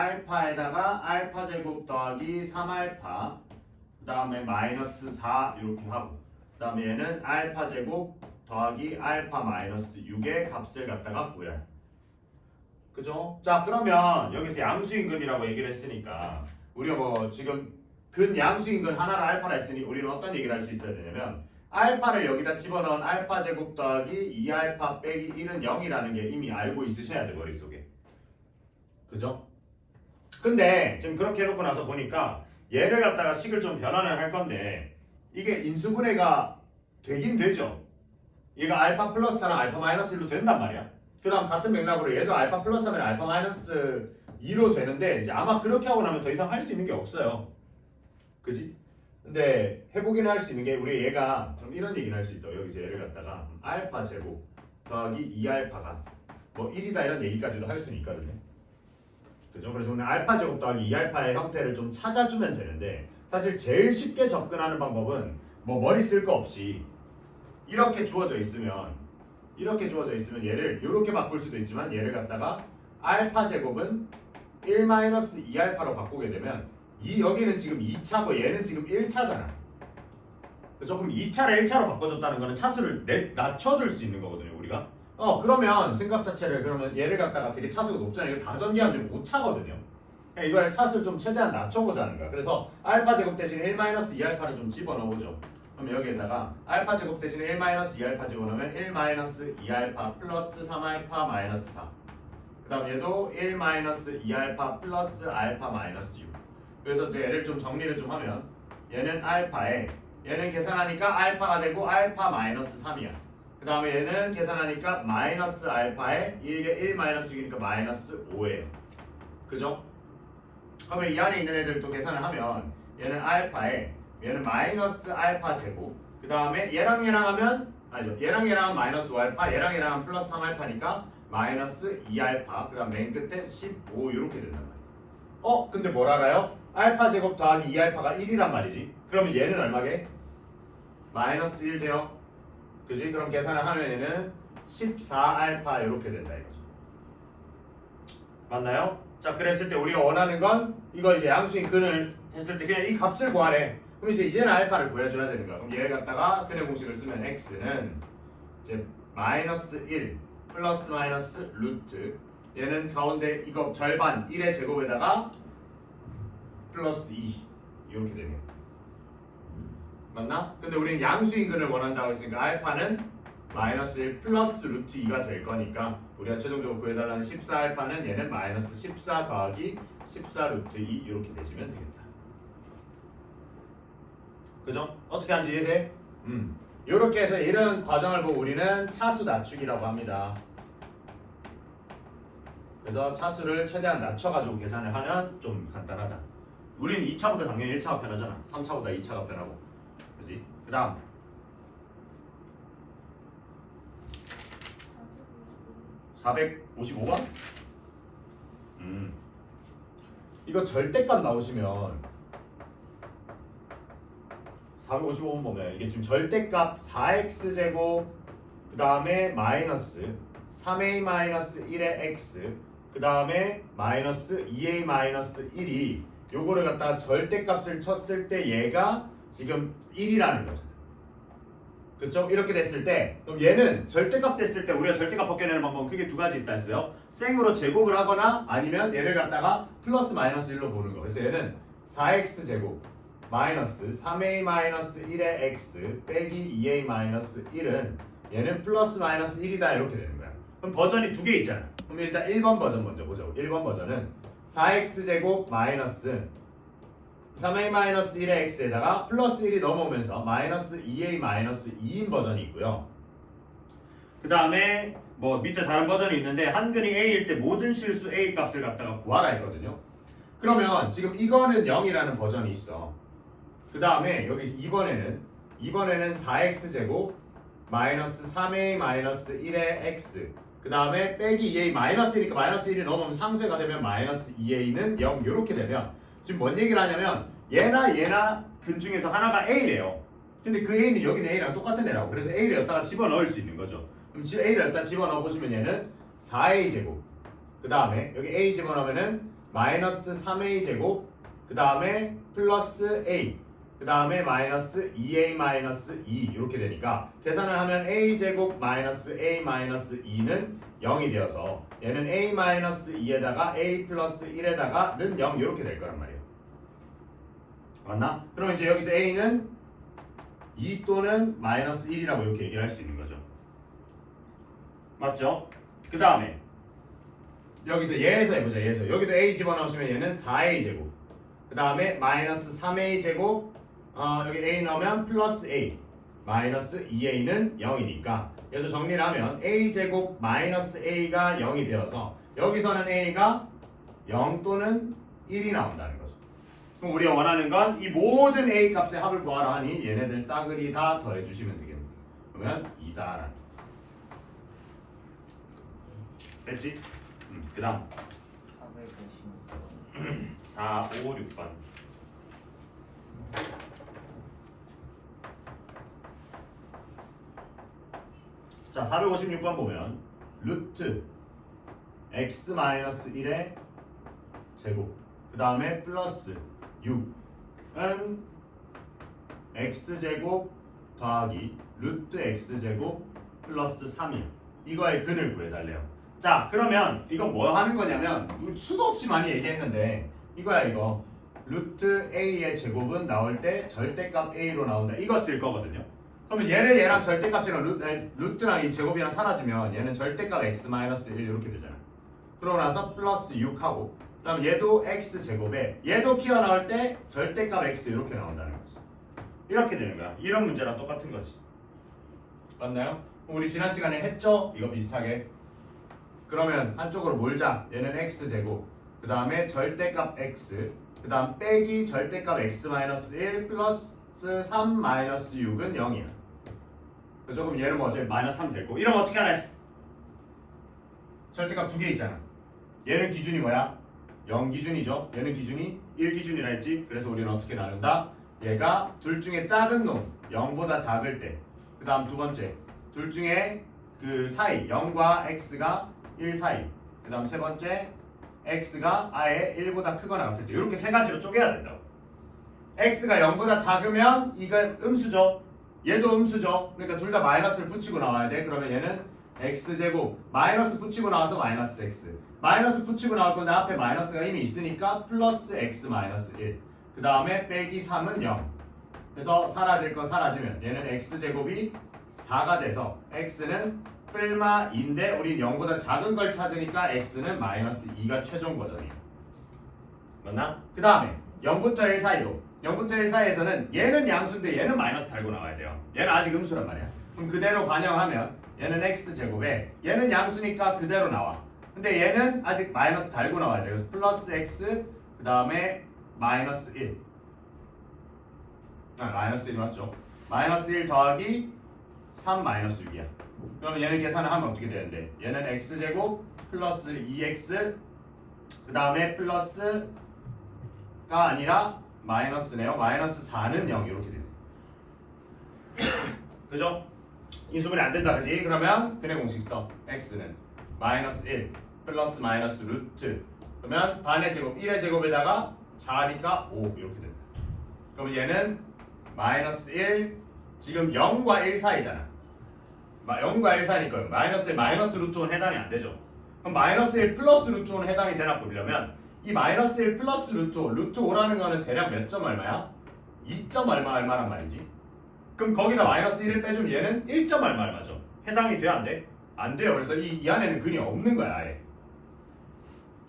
알파에다가 알파 제곱 더하기 3알파 그 다음에 마이너스 4 이렇게 하고 그 다음에 얘는 알파 제곱 더하기 알파 마이너스 6의 값을 갖다가 구해. 그죠? 자 그러면 여기서 양수인근이라고 얘기를 했으니까 우리가 뭐 지금 근 양수인근 하나를 알파라 했으니 우리는 어떤 얘기를 할 수 있어야 되냐면 알파를 여기다 집어넣은 알파 제곱 더하기 2알파 빼기 1은 0이라는 게 이미 알고 있으셔야 돼 머릿속에. 그죠? 근데 지금 그렇게 해놓고 나서 보니까 얘를 갖다가 식을 좀 변환을 할 건데 이게 인수분해가 되긴 되죠. 얘가 알파 플러스랑 알파 마이너스 1로 된단 말이야. 그 다음 같은 맥락으로 얘도 알파 플러스 하면 알파 마이너스 2로 되는데 이제 아마 그렇게 하고 나면 더 이상 할 수 있는 게 없어요. 그지? 근데 해보긴 할 수 있는 게 우리 얘가 좀 이런 얘기를 할 수 있다. 여기서 얘를 갖다가 알파 제곱 더하기 2알파가 뭐 1이다 이런 얘기까지도 할 수는 있거든요. 그죠? 그래서 오늘 알파 제곱 더하기 2알파의 형태를 좀 찾아주면 되는데 사실 제일 쉽게 접근하는 방법은 뭐 머리 쓸 거 없이 이렇게 주어져 있으면 얘를 이렇게 바꿀 수도 있지만 얘를 갖다가 알파 제곱은 1-2알파로 바꾸게 되면 여기는 지금 2차고 얘는 지금 1차잖아. 그렇죠? 그럼 2차를 1차로 바꿔줬다는 거는 차수를 낮춰줄 수 있는 거거든요 우리가. 그러면 생각 자체를 그러면 얘를 갖다가 되게 차수가 높잖아요. 이거 다 전개하면 5차거든요. 이걸 차수를 좀 최대한 낮춰보자는 거야. 그래서 알파 제곱 대신에 1-2알파를 좀 집어넣어보죠. 그럼 여기에다가 알파 제곱 대신에 1-2알파 집어넣으면 1-2알파 플러스 3알파 마이너스 4. 그 다음 얘도 1-2알파 플러스 알파 마이너스 6. 그래서 이제 얘를 좀 정리를 좀 하면 얘는 알파에 얘는 계산하니까 알파가 되고 알파 마이너스 3이야. 그 다음에 얘는 계산하니까 마이너스 알파에 이게 1 마이너스 6이니까 마이너스 5예요. 그죠? 그러면 이 안에 있는 애들도 계산을 하면 얘는 알파에 얘는 마이너스 알파 제곱 그 다음에 얘랑 하면 아니죠. 얘랑 하면 마이너스 5알파 얘랑 하면 플러스 3알파니까 마이너스 2알파 그 다음 맨 끝에 15 이렇게 된단 말이에요. 근데 뭘 알아요? 알파 제곱 더하기 2알파가 1이란 말이지. 그러면 얘는 얼마게? 마이너스 1 돼요. 그지? 그럼 계산을 하면 얘는 14알파 이렇게 된다 이거죠. 맞나요? 자 그랬을 때 우리가 원하는 건 이거 이제 양수인 근을 했을 때 그냥 이 값을 구하래. 그럼 이제는 알파를 구해줘야 되는 거야. 그럼 얘를 갖다가 근의 공식을 쓰면 x는 이제 마이너스 1 플러스 마이너스 루트 얘는 가운데 이거 절반 1의 제곱에다가 플러스 2 이렇게 되네요. 맞나? 근데 우리는 양수인 근을 원한다고 했으니까 알파는 마이너스 1 플러스 루트 2가 될 거니까 우리가 최종적으로 구해달라는 14알파는 얘는 마이너스 14 더하기 14 루트 2 이렇게 되시면 되겠다. 그죠? 어떻게 하는지 이해돼? 이렇게 해서 이런 과정을 보고 우리는 차수 낮추기라고 합니다. 그래서 차수를 최대한 낮춰가지고 계산을 하면 좀 간단하다. 우리는 2차보다 당연히 1차가 편하잖아. 3차보다 2차가 편하고. 그지? 그 다음 455번? 이거 절대값 나오시면 455번 보면 이게 지금 절대값 4x제곱 그 다음에 마이너스 3a 마이너스 1의 x 그 다음에 마이너스 2a 마이너스 1이 요거를 갖다가 절대값을 쳤을 때 얘가 지금 1이라는 거죠. 그쵸? 이렇게 됐을 때 그럼 얘는 절대값 됐을 때 우리가 절대값 벗겨내는 방법은 크게 두 가지 있다 했어요. 생으로 제곱을 하거나 아니면 얘를 갖다가 플러스 마이너스 1로 보는 거. 그래서 얘는 4x제곱 마이너스 3a 마이너스 1의 x 빼기 2a 마이너스 1은 얘는 플러스 마이너스 1이다 이렇게 되는 거야. 그럼 버전이 두 개 있잖아. 그럼 일단 1번 버전 먼저 보죠. 1번 버전은 4x제곱 마이너스 3a 마이너스 1의 x에다가 플러스 1이 넘어오면서 마이너스 2a 마이너스 2인 버전이 있고요. 그 다음에 뭐 밑에 다른 버전이 있는데 한근이 a일 때 모든 실수 a 값을 갖다가 구하라 했거든요. 그러면 지금 이거는 0이라는 버전이 있어. 그 다음에 여기 이번에는 4x제곱 마이너스 3a 마이너스 1의 x 그 다음에 빼기 2a 마이너스 1이니까 마이너스 1이 넘으면 상쇄가 되면 마이너스 2a는 0 이렇게 되면 지금 뭔 얘기를 하냐면 얘나 근 중에서 하나가 a래요. 근데 그 a는 여기는 a랑 똑같은 애라고. 그래서 a를 여기다가 집어넣을 수 있는 거죠. 그럼 a를 여기다 집어넣어 보시면 얘는 4a 제곱 그 다음에 여기 a 집어넣으면은 마이너스 3a 제곱 그 다음에 플러스 a 그 다음에 마이너스 2a 마이너스 2 이렇게 되니까 계산을 하면 a 제곱 마이너스 a 마이너스 2는 0이 되어서 얘는 a 마이너스 2에다가 a 플러스 1에다가는 0 이렇게 될 거란 말이에요. 맞나? 그럼 이제 여기서 a는 2 또는 마이너스 1이라고 이렇게 얘기를 할 수 있는 거죠. 맞죠? 그 다음에 여기서 얘에서 해보자. 얘에서 여기도 a 집어넣으시면 얘는 4a 제곱 그 다음에 마이너스 3a 제곱 여기 a 넣으면 플러스 a 마이너스 2a는 0이니까 얘도 정리를 하면 a 제곱 마이너스 a가 0이 되어서 여기서는 a가 0 또는 1이 나온다는 거죠. 그럼 우리가 원하는 건 이 모든 a 값의 합을 구하라 하니 얘네들 싸그리 다 더해주시면 되겠네. 그러면 2다라는 됐지? 그 다음 456번 4, 5, 6번 자 456번 보면 루트 x-1의 제곱 그 다음에 플러스 6은 x제곱 더하기 루트 x제곱 플러스 3이요. 이거의 근을 구해달래요. 자 그러면 이건 뭐 하는 거냐면 수도 없이 많이 얘기했는데 이거야 이거 루트 a의 제곱은 나올 때 절대값 a로 나온다 이거 쓸 거거든요. 그러면 얘를 얘랑 절대값이랑 루트랑 이 제곱이랑 사라지면 얘는 절대값 x-1 이렇게 되잖아. 그러고 나서 플러스 6하고 그 다음 얘도 x제곱에 얘도 키워 나올 때 절대값 x 이렇게 나온다는 거지. 이렇게 되는 거야. 이런 문제랑 똑같은 거지. 맞나요? 우리 지난 시간에 했죠? 이거 비슷하게. 그러면 한쪽으로 몰자. 얘는 x제곱 그 다음에 절대값 x 그 다음 빼기 절대값 x-1 플러스 3 마이너스 6은 0이야. 그죠? 그럼 얘는 뭐 어차피 마이너스 3 됐고 이러면 어떻게 하나 했어? 절대값 두 개 있잖아. 얘는 기준이 뭐야? 0 기준이죠. 얘는 기준이 1 기준이라 했지. 그래서 우리는 어떻게 나눈다? 얘가 둘 중에 작은 놈 0보다 작을 때 그 다음 두 번째 둘 중에 그 사이 0과 x가 1 사이 그 다음 세 번째 x가 아예 1보다 크거나 같을 때 이렇게 세 가지로 쪼개야 된다고. x가 0보다 작으면 이거 음수죠. 얘도 음수죠. 그러니까 둘 다 마이너스를 붙이고 나와야 돼. 그러면 얘는 x제곱 마이너스 붙이고 나와서 마이너스 x 마이너스 붙이고 나올 건데 앞에 마이너스가 이미 있으니까 플러스 x 마이너스 1 그 다음에 빼기 3은 0 그래서 사라질 거 사라지면 얘는 x제곱이 4가 돼서 x는 뿔마인데 우린 0보다 작은 걸 찾으니까 x는 마이너스 2가 최종 버전이에요. 맞나? 그 다음에 0부터 1 사이도 0부터 1 사이에서는 얘는 양수인데 얘는 마이너스 달고 나와야 돼요. 얘는 아직 음수란 말이야. 그럼 그대로 반영하면 얘는 x제곱에 얘는 양수니까 그대로 나와. 근데 얘는 아직 마이너스 달고 나와야 돼요. 그래서 플러스 x 그 다음에 마이너스 1 마이너스 1 맞죠? 마이너스 1 더하기 3 마이너스 6이야. 그러면 얘는 계산을 하면 어떻게 되는데 얘는 x제곱 플러스 2x 그 다음에 플러스가 아니라 마이너스네요. 마이너스 4는 0 이렇게 되네. 그죠? 인수분해 안 된다 그지? 그러면 근의 공식 써. x는 마이너스 1 플러스 마이너스 루트 그러면 반의 제곱 1의 제곱에다가 4니까 5 이렇게 된다. 그러면 얘는 마이너스 1 지금 0과 1 사이잖아. 0과 1 사이니까 마이너스 1 마이너스 루트 5는 해당이 안 되죠. 그럼 마이너스 1 플러스 루트 5는 해당이 되나 보려면 이 마이너스 1 플러스 루트 5 루트 5라는 거는 대략 몇 점 얼마야? 2점 얼마 얼마란 말이지. 그럼 거기다 마이너스 1을 빼주면 얘는 1점 얼마 얼마죠. 해당이 돼 안 돼? 안 돼요. 그래서 이 안에는 근이 없는 거야 아예.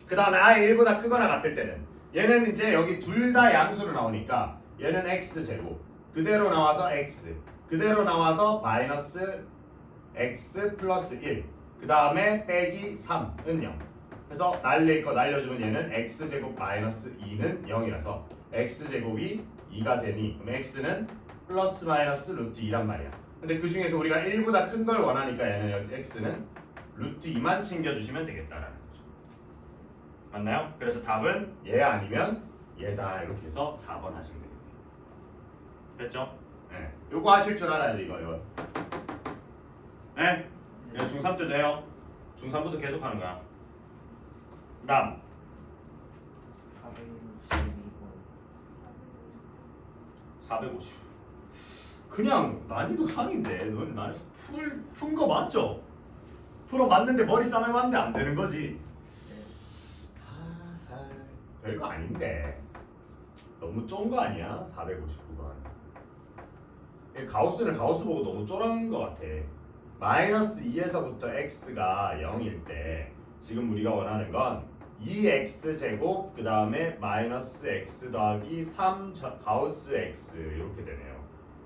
그 다음에 아예 1보다 크거나 같을 때는 얘는 이제 여기 둘 다 양수로 나오니까 얘는 x제곱 그대로 나와서 x 그대로 나와서 마이너스 x 플러스 1 그 다음에 빼기 3은 0 그래서 날릴 거 날려주면 얘는 x제곱 마이너스 2는 0이라서 x제곱이 2가 되니 그럼 x는 플러스 마이너스 루트 2란 말이야. 근데 그 중에서 우리가 1보다 큰 걸 원하니까 얘는 여기 x는 루트 2만 챙겨주시면 되겠다라는 거죠. 맞나요? 그래서 답은 얘 아니면 얘다 이렇게 해서 4번 하시면 됩니다. 됐죠? 네. 요거 하실 줄 알아야 돼 이거. 네? 이거 중3 때도 해요. 중3부터 계속 하는 거야. 다음 462번. 450. 그냥 난이도 상인데 너는 난이도 푼 거 맞죠? 풀어봤는데 머리 싸매봤는데 안 되는 거지. 별거 아닌데 너무 쫀 거 아니야? 459번. 가우스는 가우스 보고 너무 쫄은 거 같아. 마이너스 2에서부터 x가 0일 때 지금 우리가 원하는 건 2x 제곱 그 다음에 마이너스 x 더하기 3 가우스 x 이렇게 되네요.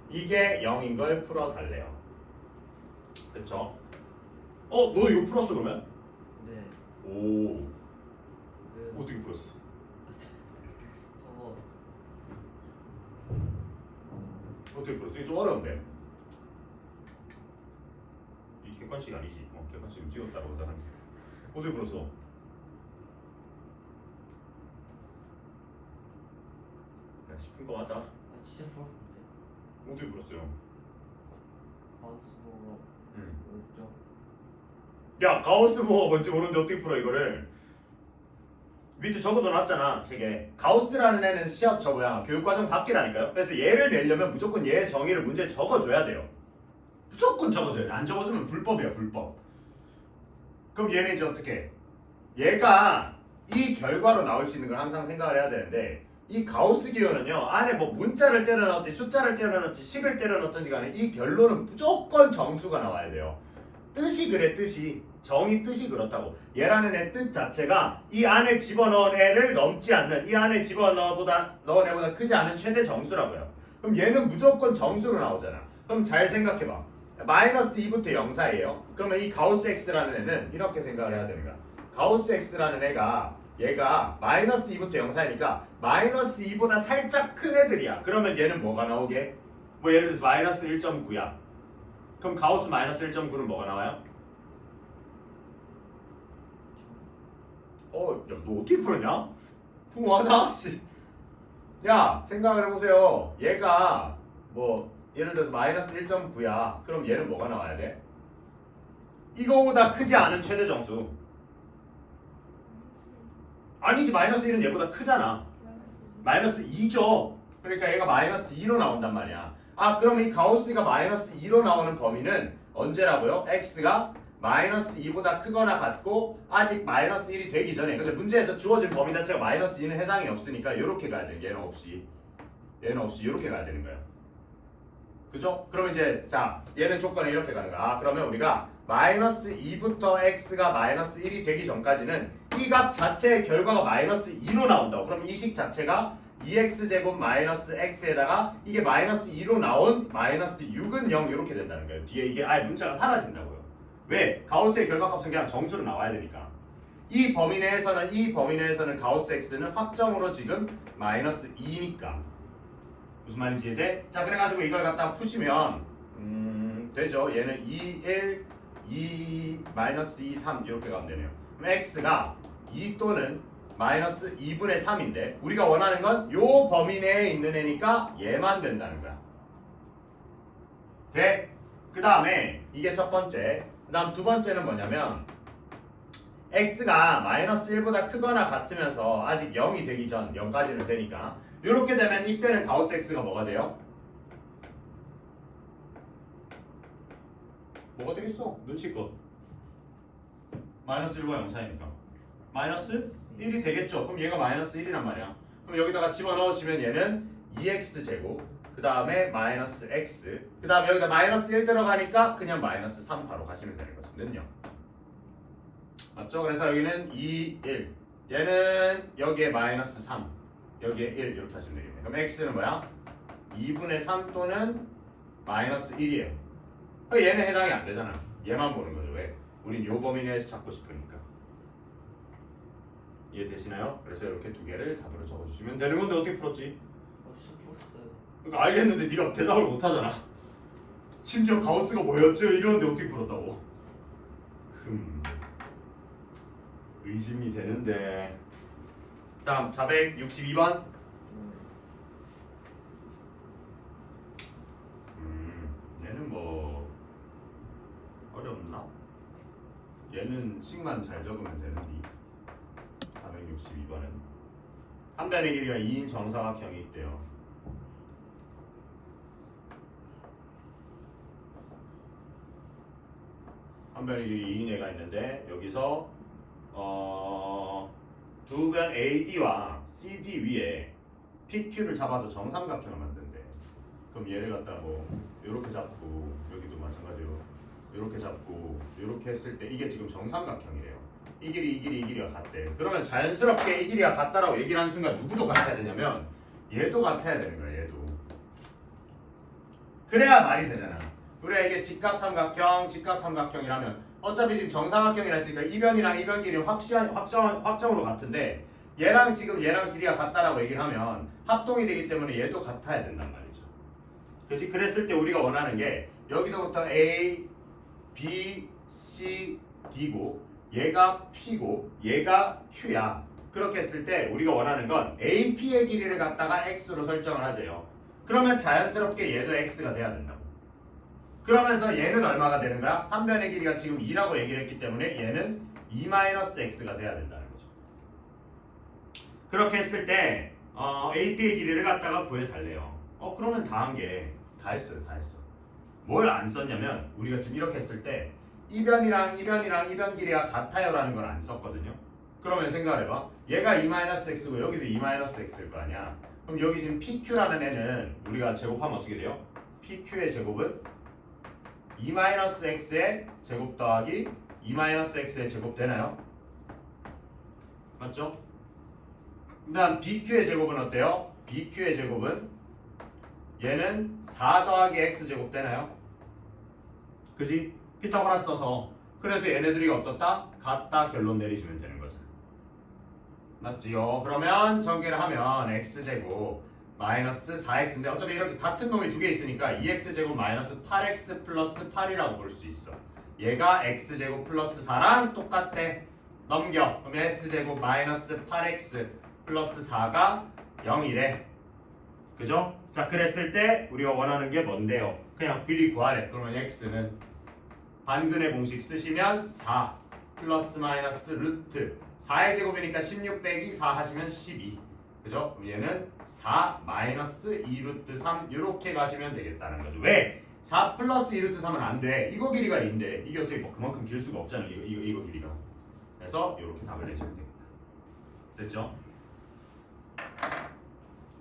이게 0인 걸 풀어달래요. 그쵸? 너 이거 풀었어 그러면? 네. 오, 왜요? 어떻게 풀었어? 저거 어떻게 풀었어? 이게 좀 어려운데. 이 객관식 아니지? 객관식은 찍었다고 하잖아. 어떻게 풀었어? 야, 싶은 거 맞아. 진짜 풀었는데. 어떻게 풀었어요? 가우스가 뭐였죠? 야, 가우스 뭐가 뭔지 모르는데 어떻게 풀어 이거를? 밑에 적어도 놨잖아 책에. 가우스라는 애는 시합 교육과정 밖이라니까요. 그래서 얘를 내려면 무조건 얘의 정의를 문제에 적어줘야 돼요. 무조건 적어줘야 돼. 안 적어주면 불법이야, 불법. 그럼 얘는 이제 어떻게 해? 얘가 이 결과로 나올 수 있는 걸 항상 생각을 해야 되는데, 이 가우스 기호는요 안에 뭐 문자를 때려 넣었지 숫자를 때려 넣었지 식을 때려 넣었던지 간에 이 결론은 무조건 정수가 나와야 돼요. 뜻이 그래, 뜻이. 정의 뜻이 그렇다고. 얘라는 애 뜻 자체가 이 안에 집어넣은 애를 넘지 않는, 이 안에 넣은 애보다 크지 않은 최대 정수라고요. 그럼 얘는 무조건 정수로 나오잖아. 그럼 잘 생각해봐. 마이너스 2부터 0 사이에요. 그러면 이 가우스 x라는 애는 이렇게 생각을 해야 되는 거야. 가우스 x라는 얘가 마이너스 2부터 0 사이니까 마이너스 2보다 살짝 큰 애들이야. 그러면 얘는 뭐가 나오게? 뭐 예를 들어서 마이너스 1.9야. 그럼 가우스 마이너스 1.9는 뭐가 나와요? 야, 너 어떻게 풀었냐? 풍화자 씨. 야, 생각을 해보세요. 얘가 뭐 예를 들어서 마이너스 1.9야. 그럼 얘는 뭐가 나와야 돼? 이거보다 크지 않은 최대 정수. 아니지, 마이너스 1은 얘보다 크잖아. 마이너스 2죠. 그러니까 얘가 마이너스 2로 나온단 말이야. 그럼 이 가우스가 마이너스 2로 나오는 범위는 언제라고요? x가 마이너스 2보다 크거나 같고 아직 마이너스 1이 되기 전에. 근데 문제에서 주어진 범위 자체가 마이너스 2는 해당이 없으니까 이렇게 가야 돼. 얘는 없이 이렇게 가야 되는 거예요. 그죠? 그럼 이제 자 얘는 조건이 이렇게 가는 거야. 그러면 우리가 마이너스 2부터 x가 마이너스 1이 되기 전까지는 이 값 자체의 결과가 마이너스 2로 나온다고. 그럼 이 식 자체가 2x제곱 마이너스 x에다가 이게 마이너스 2로 나온 마이너스 6은 0 이렇게 된다는 거예요. 뒤에 이게 아예 문자가 사라진다고요. 왜? 가우스의 결과값은 그냥 정수로 나와야 되니까. 이 범위 내에서는 가우스 x는 확정으로 지금 마이너스 2니까. 무슨 말인지 이해돼? 자, 그래가지고 이걸 갖다 푸시면 되죠. 얘는 2, 1, 2, 마이너스 2, 3 이렇게 가면 되네요. 그럼 x가 2 또는 마이너스 2분의 3인데 우리가 원하는 건 요 범위 내에 있는 애니까 얘만 된다는 거야. 돼? 그 다음에 이게 첫 번째. 그 다음 두 번째는 뭐냐면 x가 마이너스 1보다 크거나 같으면서 아직 0이 되기 전 0까지는 되니까 이렇게 되면 이때는 가우스 x가 뭐가 돼요? 뭐가 되겠어? 눈치껏 마이너스 1과 0 사이니까 마이너스 1이 되겠죠. 그럼 얘가 마이너스 1이란 말이야. 그럼 여기다가 집어넣으시면 얘는 2x제곱 그 다음에 마이너스 x 그 다음에 여기다 마이너스 1 들어가니까 그냥 마이너스 3 바로 가시면 되는 거죠. 는요. 맞죠? 그래서 여기는 2, 1 얘는 여기에 마이너스 3 여기에 1 이렇게 하시면 되겠네요. 그럼 x는 뭐야? 2분의 3 또는 마이너스 1이에요. 얘는 해당이 안 되잖아. 얘만 보는 거죠. 왜? 우린 요 범위 내에서 찾고 싶으니까. 이해되시나요? 그래서 이렇게 두 개를 답으로 적어주시면 되는 건데 어떻게 풀었지? 진짜 풀었어요. 그러니까 알겠는데 네가 대답을 못하잖아. 심지어 가우스가 뭐였죠? 이러는데 어떻게 풀었다고? 의심이 되는데. 다음 462번. 얘는 뭐 어렵나? 얘는 식만 잘 적으면 되는데 462번은 한 변의 길이가 2인 정사각형이 있대요. 한 변의 길이 2인 애가 있는데 여기서 두 변 AD와 CD 위에 PQ를 잡아서 정삼각형을 만든대. 그럼 얘를 갖다 뭐 이렇게 잡고 여기도 마찬가지로 이렇게 잡고 이렇게 했을 때 이게 지금 정삼각형이래요. 이 길이 이 길이 이 길이가 같대. 그러면 자연스럽게 이 길이가 같다라고 얘기를 하는 순간 누구도 같아야 되냐면 얘도 같아야 되는 거야. 얘도. 그래야 말이 되잖아. 우리가 이게 직각삼각형이라면 어차피 지금 정삼각형이라 했으니까 이 변이랑 이 변 길이는 확정으로 같은데 얘랑 지금 얘랑 길이가 같다라고 얘기를 하면 합동이 되기 때문에 얘도 같아야 된단 말이죠. 그렇지? 그랬을 때 우리가 원하는 게 여기서부터 A, B, C, D고 얘가 P고 얘가 Q야. 그렇게 했을 때 우리가 원하는 건 AP의 길이를 갖다가 X로 설정을 하재요. 그러면 자연스럽게 얘도 X가 돼야 된다고. 그러면서 얘는 얼마가 되는 거야? 한 변의 길이가 지금 2라고 얘기를 했기 때문에 얘는 2-X가 돼야 된다는 거죠. 그렇게 했을 때 AP의 길이를 갖다가 구해달래요. 그러면 다 한 게 다 했어요. 다 했어. 뭘 안 썼냐면 우리가 지금 이렇게 했을 때 이 변이랑 이 변이랑 이 변 길이가 같아요 라는 걸 안 썼거든요. 그러면 생각을 해봐. 얘가 2-X고 여기도 2-X일 거 아니야. 그럼 여기 지금 PQ라는 애는 우리가 제곱하면 어떻게 돼요? PQ의 제곱은 2-X의 제곱 더하기 2-X의 제곱 되나요? 맞죠? 그 다음 BQ의 제곱은 어때요? BQ의 제곱은 얘는 4 더하기 X제곱 되나요? 그지? 피타고라스 써서 그래서 얘네들이 어떻다? 같다 결론 내리시면 되는 거죠. 맞지요? 그러면 전개를 하면 X제곱 마이너스 4x인데 어차피 이렇게 같은 놈이 두 개 있으니까 2x제곱 마이너스 8x 플러스 8이라고 볼 수 있어. 얘가 x제곱 플러스 4랑 똑같아. 넘겨. 그러면 x제곱 마이너스 8x 플러스 4가 0이래. 그죠? 자, 그랬을 때 우리가 원하는 게 뭔데요? 그냥 길이 구하래. 그러면 x는 반근의 공식 쓰시면 4 플러스 마이너스 루트 4의 제곱이니까 16 빼기 4 하시면 12. 그죠? 그럼 얘는 4 마이너스 2루트 3 이렇게 가시면 되겠다는 거죠. 왜? 4 플러스 2루트 3은 안 돼. 이거 길이가 2인데 이게 어떻게 뭐 그만큼 길 수가 없잖아. 이거 길이가. 그래서 이렇게 답을 내시면 되겠다. 됐죠?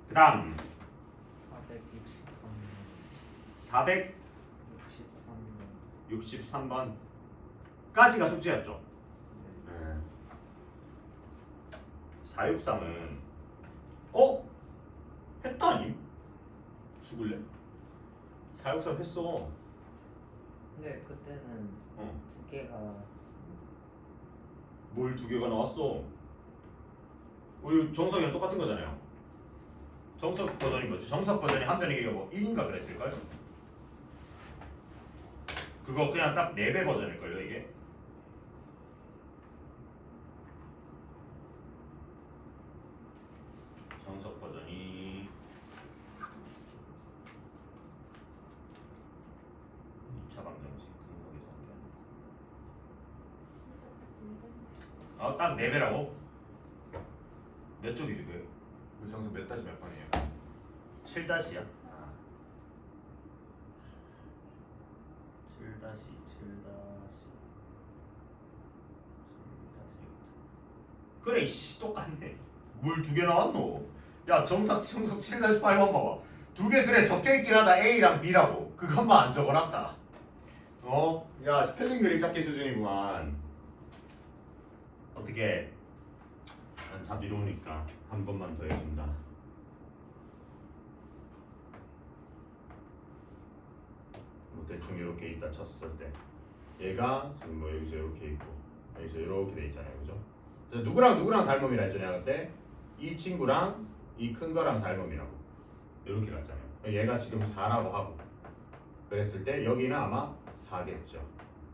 그 다음 463번까지가 숙제였죠. 463은 했다니? 죽을래? 463 했어. 근데 그때는 두 개가 나왔었습니다. 뭘 두 개가 나왔어? 우리 정석이랑 똑같은 거잖아요. 정석 버전인 거지. 정석 버전이 한 변의 길이가 뭐 1인가 그랬을까요? 그거 그냥 딱 4배 버전일걸요 이게? 정석 버전이 2차 방정식 딱 4배라고? 몇 쪽이지 그게? 그 정석 몇 다시 몇 번이에요? 7-이야? 7-7-7-7-. 그래 이씨 똑같네. 뭘 두 개 나왔노? 야 정석 7-8번 봐봐. 두 개 그래 적혀있긴 하다. A랑 B라고. 그것만 안 적어놨다. 야 스펠링 그림 찾기 수준이구만. 어떻게 난 답 이로우니까 한 번만 더 해준다. 뭐 대충 이렇게 있다 쳤을 때 얘가 지금 뭐 여기서 이렇게 있고 여기서 이렇게 돼 있잖아요, 그죠? 그래서 누구랑 닮음이라 했잖아요 그때. 이 친구랑 이 큰 거랑 닮음이라고 이렇게 갔잖아요. 얘가 지금 4라고 하고 그랬을 때 여기는 아마 4겠죠.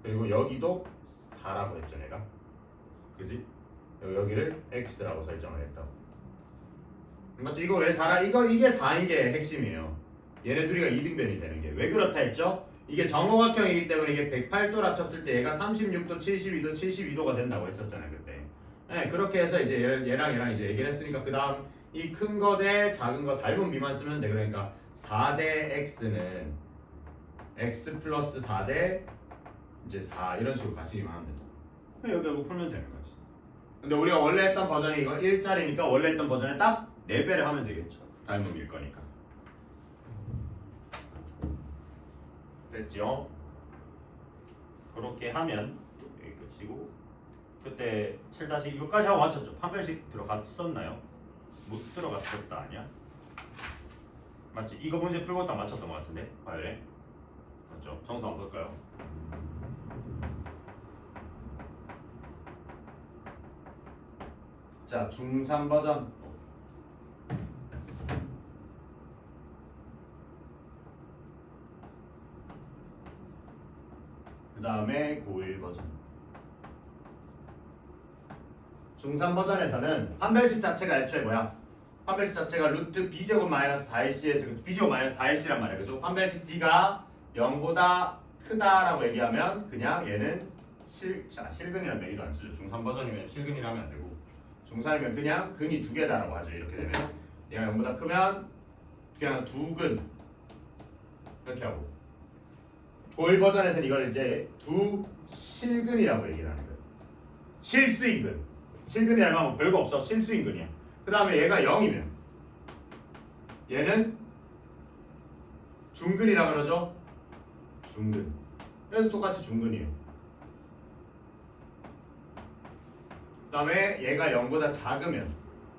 그리고 여기도 4라고 했죠 내가. 그지? 여기를 x라고 설정을 했다고. 맞죠? 이거 왜 4라? 이게 4인 게 핵심이에요. 얘네 둘이가 이등변이 되는 게. 왜 그렇다 했죠? 이게 정오각형이기 때문에 이게 108도라 쳤을 때 얘가 36도, 72도, 72도가 된다고 했었잖아요 그때. 네, 그렇게 해서 이제 얘랑 이제 얘기를 했으니까 그 다음 이 큰 거 대 작은 거 닮은 비만 쓰면 돼. 그러니까 4대 x는 x 플러스 4대 이제 4 이런 식으로 가시기만 하면 돼. 여기 하고 풀면 되는 거지. 근데 우리가 원래 했던 버전이 이거 1짜리니까 원래 했던 버전에 딱 4배를 하면 되겠죠. 닮은 일 거니까. 됐죠? 그렇게 하면 여기 끝이고 그때 7다시 이거까지 하고 맞췄죠? 판별식 들어갔었나요? 못 들어갔었다 아니야? 맞지? 이거 문제 풀고 딱 맞췄던 것 같은데? 과열에 맞죠? 정수 한번 볼까요? 자, 중3 버전 그 다음에 고1 버전 중3 버전에서는 판별식 자체가 애초에 뭐야? 판별식 자체가 루트 b제곱 마이너스 4ac에서 b제곱 마이너스 4ac란 말이야. 그죠? 판별식 d가 0보다 크다라고 얘기하면 그냥 얘는 실근이라는 얘기도 안 쓰죠. 중3 버전이면 실근이라면 안 되고 중3이면 그냥 근이 두 개다라고 하죠. 이렇게 되면 얘가 0보다 크면 그냥 두 근 이렇게 하고 고1 버전에서는 이걸 이제 두 실근이라고 얘기를 하는 거예요. 실수인근 실근이라면 뭐 별거 없어. 실수인근이야. 그 다음에 얘가 0이면 얘는 중근이라 그러죠. 중근. 얘도 똑같이 중근이에요. 그 다음에 얘가 0보다 작으면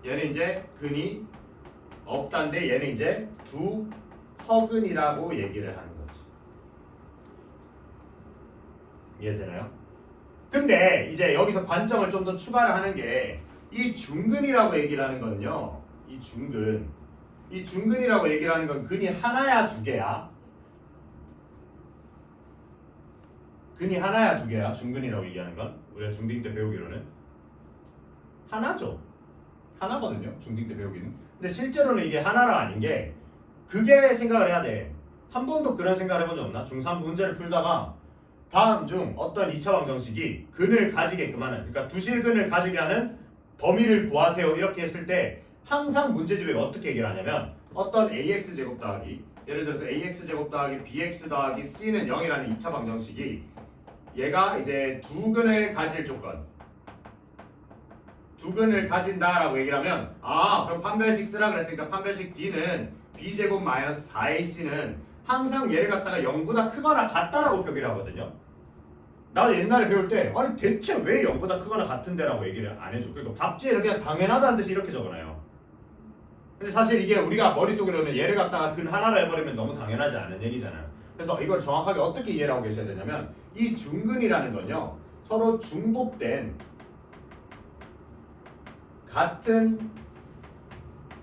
얘는 이제 근이 없다인데 얘는 이제 두 허근이라고 얘기를 하는 거지. 이해되나요? 근데 이제 여기서 관점을 좀 더 추가를 하는 게 이 중근이라고 얘기를 하는 건요. 이 중근이라고 얘기를 하는 건 근이 하나야 두 개야? 근이 하나야 두 개야? 중근이라고 얘기하는 건? 우리가 중딩 때 배우기로는 하나죠. 하나거든요. 중딩 때 배우기는. 근데 실제로는 이게 하나가 아닌 게 그게 생각을 해야 돼. 한 번도 그런 생각을 해본 적 없나? 중3 문제를 풀다가 다음 중 어떤 2차 방정식이 근을 가지게끔 하는, 그러니까 두실근을 가지게 하는 범위를 구하세요 이렇게 했을 때 항상 문제집에 어떻게 얘기를 하냐면 어떤 ax제곱 더하기 예를 들어서 ax제곱 더하기 bx 더하기 c는 0이라는 2차 방정식이 얘가 이제 두 근을 가질 조건 두 근을 가진다라고 얘기를 하면 그럼 판별식 쓰라 그랬으니까 판별식 d는 b제곱 마이너스 4ac는 항상 얘를 갖다가 0보다 크거나 같다라고 표기를 하거든요. 나도 옛날에 배울 때 아니 대체 왜 0보다 크거나 같은데라고 얘기를 안 해줘. 그러니까 답지에는 그냥 당연하다는 듯이 이렇게 적어놔요. 근데 사실 이게 우리가 머릿속으로는 얘를 갖다가 근 하나로 해버리면 너무 당연하지 않은 얘기잖아요. 그래서 이걸 정확하게 어떻게 이해를 하고 계셔야 되냐면 이 중근이라는 건요 서로 중복된 같은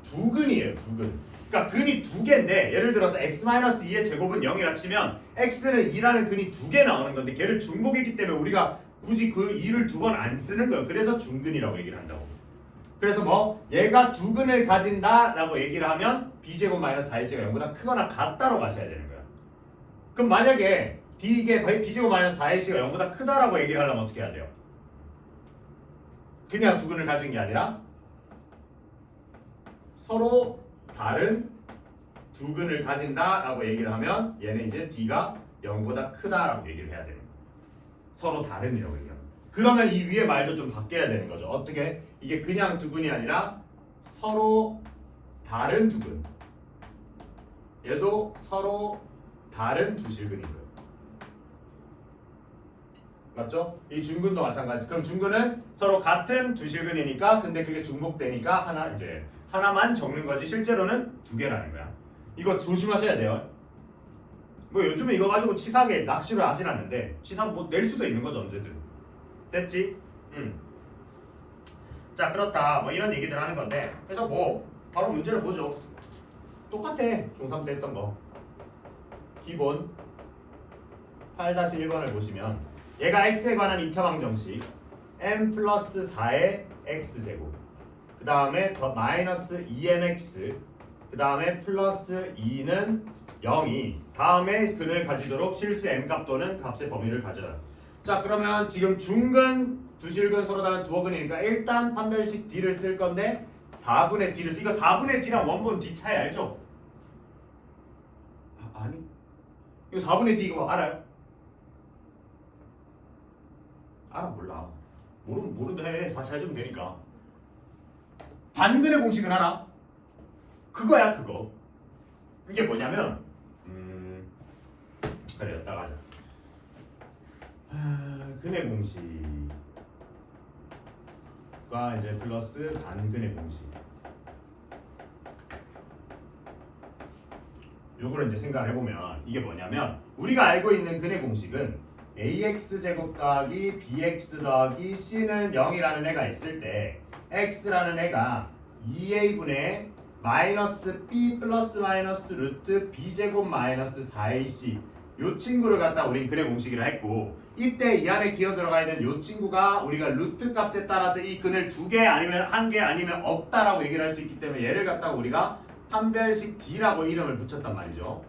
두 근이에요. 두 근. 그러니까 근이 두 개인데 예를 들어서 x-2의 제곱은 0이라 치면 x는 2라는 근이 두 개 나오는 건데 걔를 중복했기 때문에 우리가 굳이 그 2를 두 번 안 쓰는 거예요. 그래서 중근이라고 얘기를 한다고. 그래서 뭐 얘가 두 근을 가진다라고 얘기를 하면 b제곱 마이너스 4ac가 0보다 크거나 같다로 가셔야 되는 거야. 그럼 만약에 이게 b제곱 마이너스 4ac가 0보다 크다라고 얘기를 하려면 어떻게 해야 돼요? 그냥 두 근을 가진 게 아니라 서로 다른 두 근을 가진다라고 얘기를 하면 얘는 이제 d가 0보다 크다라고 얘기를 해야 되는 거예요. 서로 다른이라고 얘기합니다. 그러면 이 위에 말도 좀 바뀌어야 되는 거죠. 어떻게? 이게 그냥 두 근이 아니라 서로 다른 두 근. 얘도 서로 다른 두 실근인 거예요. 맞죠? 이 중근도 마찬가지. 그럼 중근은 서로 같은 두 실근이니까 근데 그게 중복되니까 하나만 적는 거지 실제로는 두 개라는 거야. 이거 조심하셔야 돼요. 뭐 요즘에 이거 가지고 치사하게 낚시를 하진 않는데 치사 뭐 낼 수도 있는 거죠 언제든. 됐지? 자 그렇다 뭐 이런 얘기들 하는 건데 그래서 뭐 바로 문제를 보죠. 똑같아 중3 때 했던 거. 기본 8-1번을 보시면 얘가 x에 관한 2차 방정식 m 플러스 4의 x제곱 그 다음에 더 마이너스 2mx 그 다음에 플러스 2는 0이 다음에 근을 가지도록 실수 m값 또는 값의 범위를 가져요. 자 그러면 지금 중근, 두실근 서로 다른 두어근이니까 일단 판별식 d를 쓸 건데 4분의 d를 이거 4분의 d랑 원본 d 차이 알죠? 아니 이거 4분의 d 이거 알아요? 알아 몰라 모르면 모른다 해 다시 해주면 되니까 반근의 공식은 알아? 그거야 그거 이게 뭐냐면 그래 여기다가 하자 근의 공식과 이제 플러스 반근의 공식 요거를 이제 생각을 해보면 이게 뭐냐면 우리가 알고 있는 근의 공식은 ax제곱 더하기 bx 더하기 c는 0이라는 애가 있을 때 x라는 애가 2a분의 마이너스 b 플러스 마이너스 루트 b제곱 마이너스 4ac 요 친구를 갖다 우린 근의 공식이라 했고 이때 이 안에 기어 들어가 있는 요 친구가 우리가 루트 값에 따라서 이 근을 2개 아니면 1개 아니면 없다라고 얘기를 할 수 있기 때문에 얘를 갖다가 우리가 판별식 D라고 이름을 붙였단 말이죠.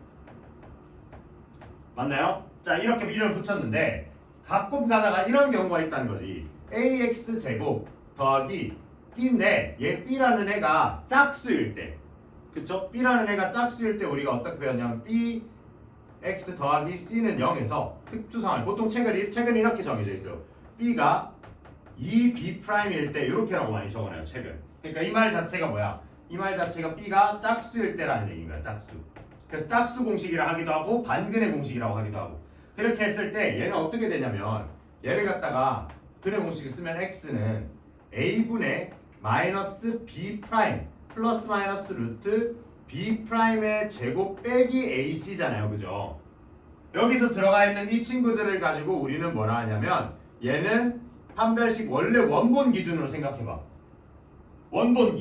맞나요? 자 이렇게 이름을 붙였는데 가끔 가다가 이런 경우가 있다는 거지. ax제곱 더하기 b인데 얘 b라는 애가 짝수일 때 그쵸? b라는 애가 짝수일 때 우리가 어떻게 배웠냐면 b x 더하기 c는 0에서 특수상황 보통 책은 이렇게 정해져 있어요. b가 2b'일 때 이렇게라고 많이 적어놔요 책은. 그러니까 이 말 자체가 뭐야? 이 말 자체가 b가 짝수일 때라는 얘기인 거야 짝수. 그래서 짝수 공식이라 하기도 하고 반근의 공식이라고 하기도 하고 그렇게 했을 때 얘는 어떻게 되냐면 얘를 갖다가 근의 공식을 쓰면 x는 a분의 마이너스 b 프라임 플러스 마이너스 루트 b 프라임의 제곱 빼기 ac잖아요 그죠? 여기서 들어가 있는 이 친구들을 가지고 우리는 뭐라 하냐면 얘는 판별식 원래 원본 기준으로 생각해봐. 원본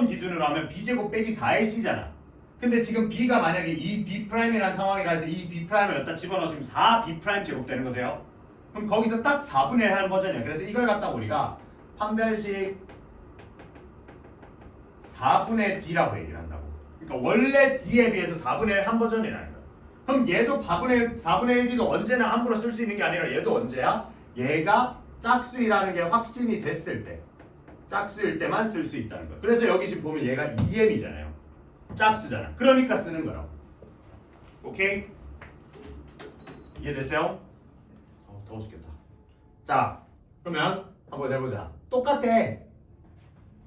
기준으로 하면 b제곱 빼기 4ac잖아. 근데 지금 b가 만약에 이 b 프라임이라는 상황이라 해서 이 b 프라임을 여기다 집어넣으시면 4b 프라임 제곱 되는 거 돼요? 그럼 거기서 딱 4분의 1 하는 버전이야. 그래서 이걸 갖다 우리가 판별식 4분의 d라고 얘기를 한다고. 그러니까 원래 d에 비해서 4분의 1 한 버전이라는 거야. 그럼 얘도 4분의 1d도 언제나 함부로 쓸 수 있는 게 아니라 얘도 언제야? 얘가 짝수이라는 게 확신이 됐을 때 짝수일 때만 쓸 수 있다는 거야. 그래서 여기 지금 보면 얘가 2m이잖아요. 짝수잖아. 그러니까 쓰는 거라고. 오케이? 이해됐어요? 더워 죽겠다. 자, 그러면 한번 해보자. 똑같아.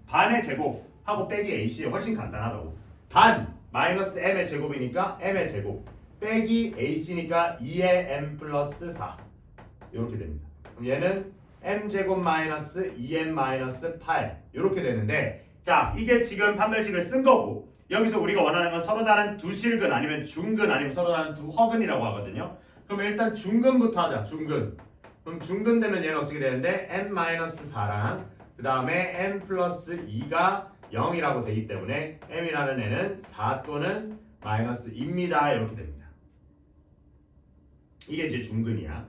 반의 제곱 하고 빼기 AC 훨씬 간단하다고. 반 마이너스 m의 제곱이니까 m의 제곱 빼기 ac니까 2의 m 플러스 4 이렇게 됩니다. 그럼 얘는 m제곱 마이너스 2m 마이너스 8 이렇게 되는데 자 이게 지금 판별식을 쓴 거고 여기서 우리가 원하는 건 서로 다른 두 실근 아니면 중근 아니면 서로 다른 두 허근이라고 하거든요. 그럼 일단 중근부터 하자. 중근. 그럼 중근 되면 얘는 어떻게 되는데 m 마이너스 4랑 그 다음에 m 플러스 2가 0이라고 되기 때문에 m이라는 애는 4 또는 마이너스 2입니다. 이렇게 됩니다. 이게 이제 중근이야.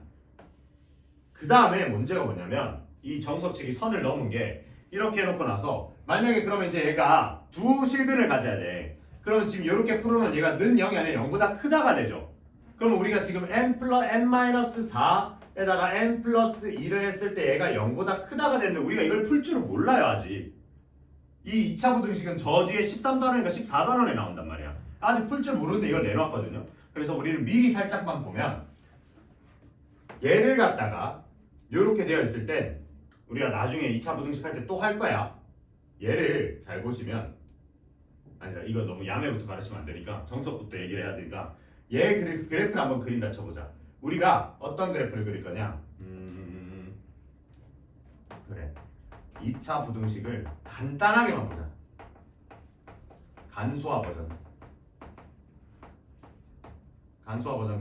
그 다음에 문제가 뭐냐면 이 정석칙이 선을 넘은 게 이렇게 해놓고 나서 만약에 그러면 이제 얘가 두 실근을 가져야 돼. 그러면 지금 이렇게 풀어놓은 얘가 는 0이 아니라 0보다 크다가 되죠. 그럼 우리가 지금 n-4에다가 n 플러스 2를 했을 때 얘가 0보다 크다가 됐는데 우리가 이걸 풀 줄은 몰라요 아직. 이 2차 부등식은 저 뒤에 13단원인가 14단원에 나온단 말이야. 아직 풀 줄 모르는데 이걸 내놓았거든요. 그래서 우리는 미리 살짝만 보면 얘를 갖다가 이렇게 되어 있을 때 우리가 나중에 2차 부등식 할 때 또 할 거야. 얘를 잘 보시면 아니다 이거 너무 야매부터 가르치면 안 되니까 정석부터 얘기를 해야 되니까 얘 그래프를 한번 그린다 쳐보자. 우리가 어떤 그래프를 그릴 거냐? 그래 2차 부등식을 간단하게만 보자. 간소화 버전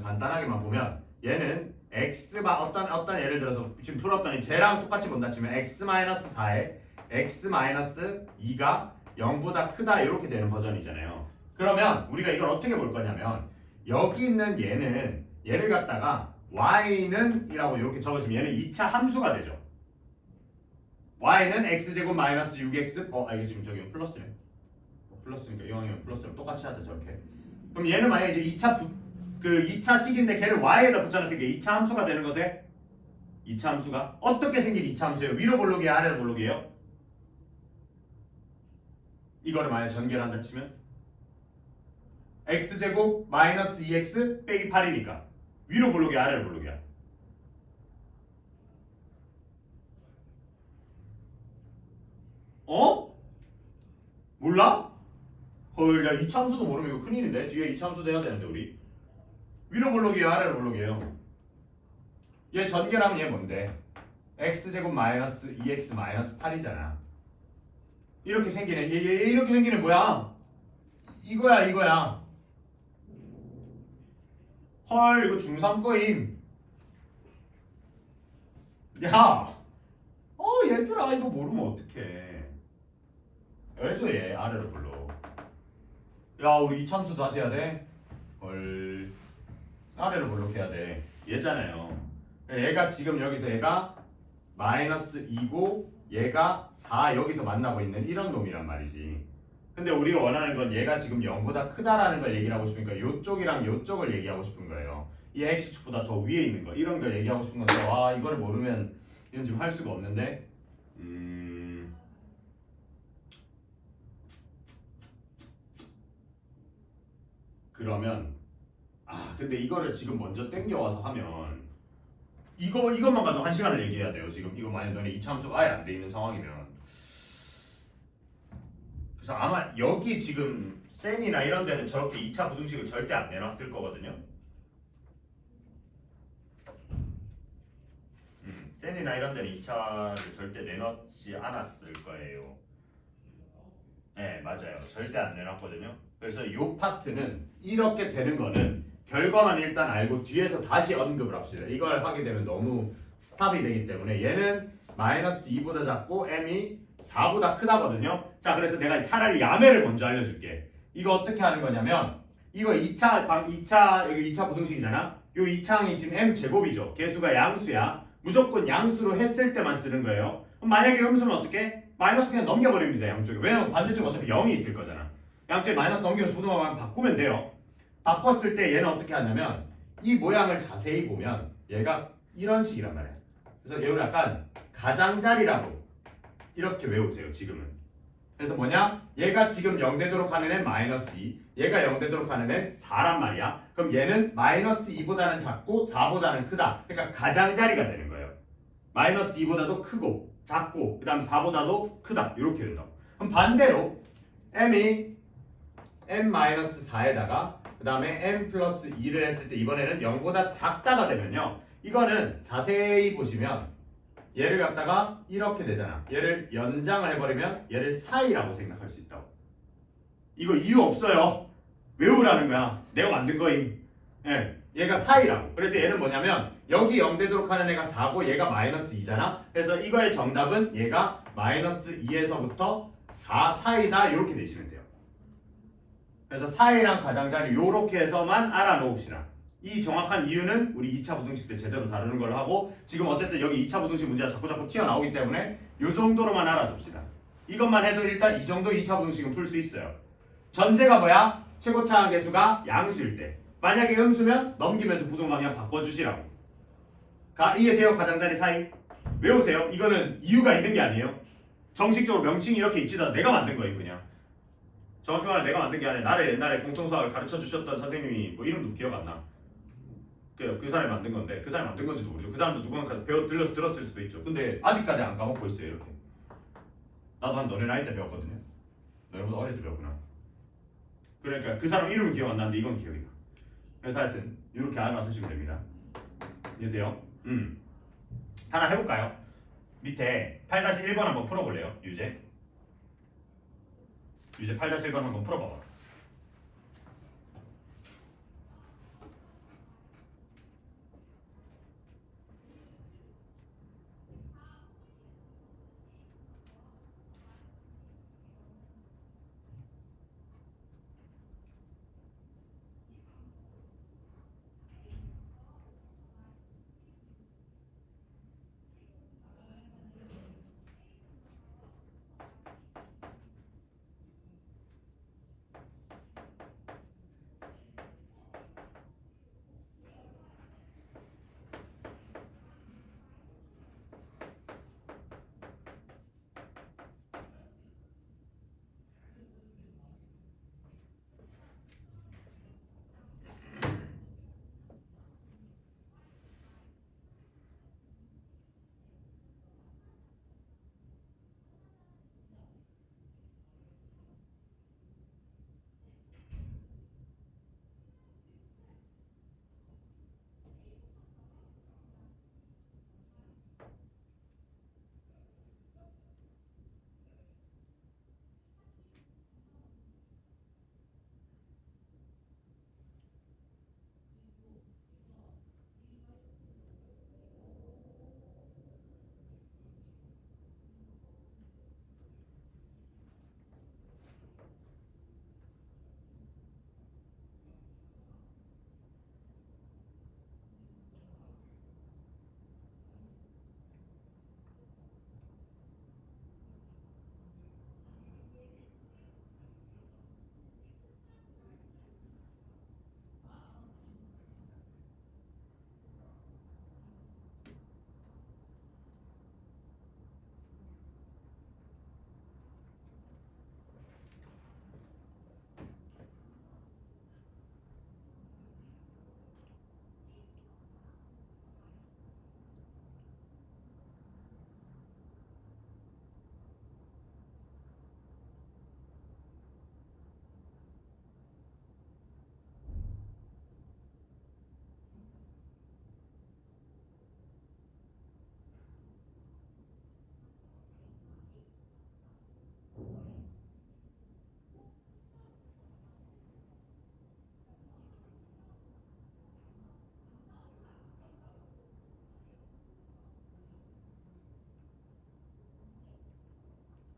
간단하게만 보면 얘는 x가 어떤 예를 들어서 지금 풀었더니 쟤랑 똑같이 본다 치면 x-4에 x-2가 0보다 크다 이렇게 되는 버전이잖아요. 그러면 우리가 이걸 어떻게 볼 거냐면 여기 있는 얘를 갖다가 y는 이라고 이렇게 적으시면 얘는 2차 함수가 되죠. y는 x제곱 마이너스 6x 이게 지금 저기 플러스네. 플러스니까 이왕이면 플러스랑 똑같이 하자 저렇게. 그럼 얘는 만약에 이제 2차 식인데 걔를 y에다 붙여놨으니까 2차 함수가 되는 거 돼? 2차 함수가 어떻게 생긴 2차 함수예요? 위로 볼록이에요? 아래로 볼록이에요? 이거를 만약 전개를 한다 치면 x제곱 마이너스 2x 빼기 8이니까 위로 볼록이야 아래로 볼록이야? 어? 몰라? 헐, 야 이참수도 모르면 이거 큰일인데. 뒤에 이참수도 해야 되는데 우리 위로 볼록이에요 아래로 볼록이에요? 얘 전개랑 얘 뭔데? x제곱 마이너스 2x 마이너스 8이잖아. 이렇게 생기네. 얘 이렇게 생기는 뭐야? 이거야. 헐, 이거 중3 거임. 야, 얘들아 이거 모르면 어떡해. 왜죠 얘 아래로 불러. 야, 우리 이참수 다시 해야 돼? 헐, 아래로 볼록해야 돼. 얘잖아요. 얘가 지금 여기서 얘가 마이너스 2고 얘가 4 여기서 만나고 있는 이런 놈이란 말이지. 근데 우리가 원하는 건 얘가 지금 0보다 크다라는 걸 얘기를 하고 싶으니까 요쪽이랑 요쪽을 얘기하고 싶은 거예요. 이 x축보다 더 위에 있는 거 이런 걸 얘기하고 싶은 건데 와 이거를 모르면 이건 지금 할 수가 없는데 그러면 근데 이거를 지금 먼저 땡겨와서 하면 이것만 가지고 1시간을 얘기해야 돼요. 지금 이거 만약 너네 이참수가 아예 안 돼 있는 상황이면 그래서 아마 여기 지금 센이나 이런 데는 저렇게 2차 부등식을 절대 안 내놨을 거거든요. 센이나 이런 데는 2차를 절대 내놓지 않았을 거예요. 네, 맞아요. 절대 안 내놨거든요. 그래서 이 파트는 이렇게 되는 거는 결과만 일단 알고 뒤에서 다시 언급을 합시다. 이걸 하게 되면 너무 스탑이 되기 때문에 얘는 마이너스 2보다 작고 m이 4보다 크다거든요. 자, 그래서 내가 차라리 야매를 먼저 알려줄게. 이거 어떻게 하는 거냐면 이거 2차 여기 2차 부등식이잖아. 요 2차항이 지금 m 제곱이죠. 개수가 양수야. 무조건 양수로 했을 때만 쓰는 거예요. 그럼 만약에 음수는 어떻게? 마이너스 그냥 넘겨버립니다. 양쪽에. 왜냐면 반대쪽 어차피 0이 있을 거잖아. 양쪽에 마이너스 넘기면서 부등호만 바꾸면 돼요. 바꿨을 때 얘는 어떻게 하냐면 이 모양을 자세히 보면 얘가 이런 식이란 말이야. 그래서 얘를 약간 가장자리라고 이렇게 외우세요. 지금은. 그래서 뭐냐? 얘가 지금 0 되도록 하는 애 마이너스 2, 얘가 0 되도록 하는 애 4란 말이야. 그럼 얘는 마이너스 2보다는 작고 4보다는 크다. 그러니까 가장자리가 되는 거예요. 마이너스 2보다도 크고 작고 그 다음 4보다도 크다. 이렇게 된다고. 그럼 반대로 m이 m-4에다가 그 다음에 m 플러스 2를 했을 때 이번에는 0보다 작다가 되면요. 이거는 자세히 보시면 얘를 갖다가 이렇게 되잖아. 얘를 연장을 해버리면 얘를 사이라고 생각할 수 있다고. 이거 이유 없어요. 외우라는 거야. 내가 만든 거임. 예, 얘가 사이라고. 그래서 얘는 뭐냐면 여기 0 되도록 하는 애가 4고 얘가 마이너스 2잖아. 그래서 이거의 정답은 얘가 마이너스 2에서부터 4 사이다 이렇게 내시면 돼요. 그래서 사이랑 가장자리 요렇게 해서만 알아놓읍시다. 이 정확한 이유는 우리 2차 부등식 때 제대로 다루는 걸로 하고 지금 어쨌든 여기 2차 부등식 문제가 자꾸 튀어나오기 때문에 요 정도로만 알아둡시다. 이것만 해도 일단 이 정도 2차 부등식은 풀 수 있어요. 전제가 뭐야? 최고차항 계수가 양수일 때. 만약에 음수면 넘기면서 부등 방향 바꿔주시라고. 이해돼요? 가장자리 사이? 외우세요. 이거는 이유가 있는 게 아니에요. 정식적으로 명칭이 이렇게 있지도 않아. 내가 만든 거예요 그냥. 정확히 말하면 내가 만든 게 아니라 옛날에 공통수학을 가르쳐 주셨던 선생님이 뭐 이름도 기억 안 나. 그 사람이 만든 건데 그 사람이 만든 건지도 모르죠. 그 사람도 누군가 들었을 수도 있죠. 근데 아직까지 안 까먹고 있어요 이렇게. 나도 한 너네 나이 때 배웠거든요. 너네보다 어릴 때 배웠구나. 그러니까 그 사람 이름은 기억 안 나는데 이건 기억이 나. 그래서 하여튼 이렇게 알아두시면 됩니다. 이해돼요? 하나 해볼까요? 밑에 8-1번 한번 풀어볼래요? 유제 8-1번 한번 풀어봐봐.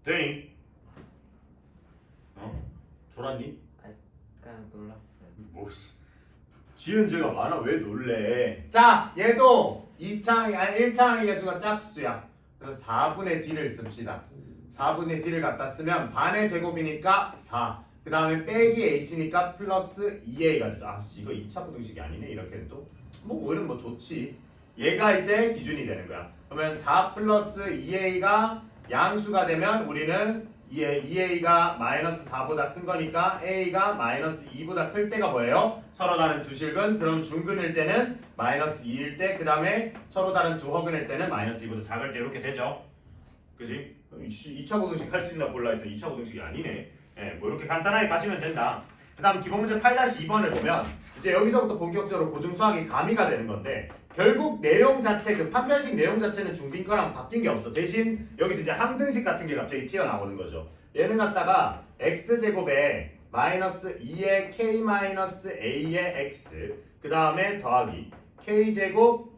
되니? 졸았니? 그냥 놀랐어요. 뭐 지은재가 많아 왜 놀래? 자, 얘도 1차항의 개수가 짝수야. 그래서 4분의 d를 씁시다. 4분의 d를 갖다 쓰면 반의 제곱이니까 4. 그 다음에 빼기 ac니까 플러스 2a가 되죠. 아, 이거 2차 부등식이 아니네. 이렇게 해도 뭐 오히려 뭐 좋지. 얘가 이제 기준이 되는 거야. 그러면 4 플러스 2a가 양수가 되면 우리는 2a가 마이너스 4보다 큰 거니까 a가 마이너스 2보다 클 때가 뭐예요? 서로 다른 두 실근. 그럼 중근일 때는 마이너스 2일 때, 그 다음에 서로 다른 두 허근일 때는 마이너스 2보다 작을 때 이렇게 되죠. 그지? 2차 고등식 할 수 있나 몰라 했더니 2차 고등식이 아니네. 예, 뭐 이렇게 간단하게 가시면 된다. 그 다음 기본 문제 8-2번을 보면 이제 여기서부터 본격적으로 고등수학이 가미가 되는 건데, 결국 내용 자체, 그 판별식 내용 자체는 중빈 거랑 바뀐 게 없어. 대신 여기서 이제 항등식 같은 게 갑자기 튀어나오는 거죠. 얘는 갖다가 x제곱에 마이너스 2의 k 마이너스 a의 x, 그 다음에 더하기 k제곱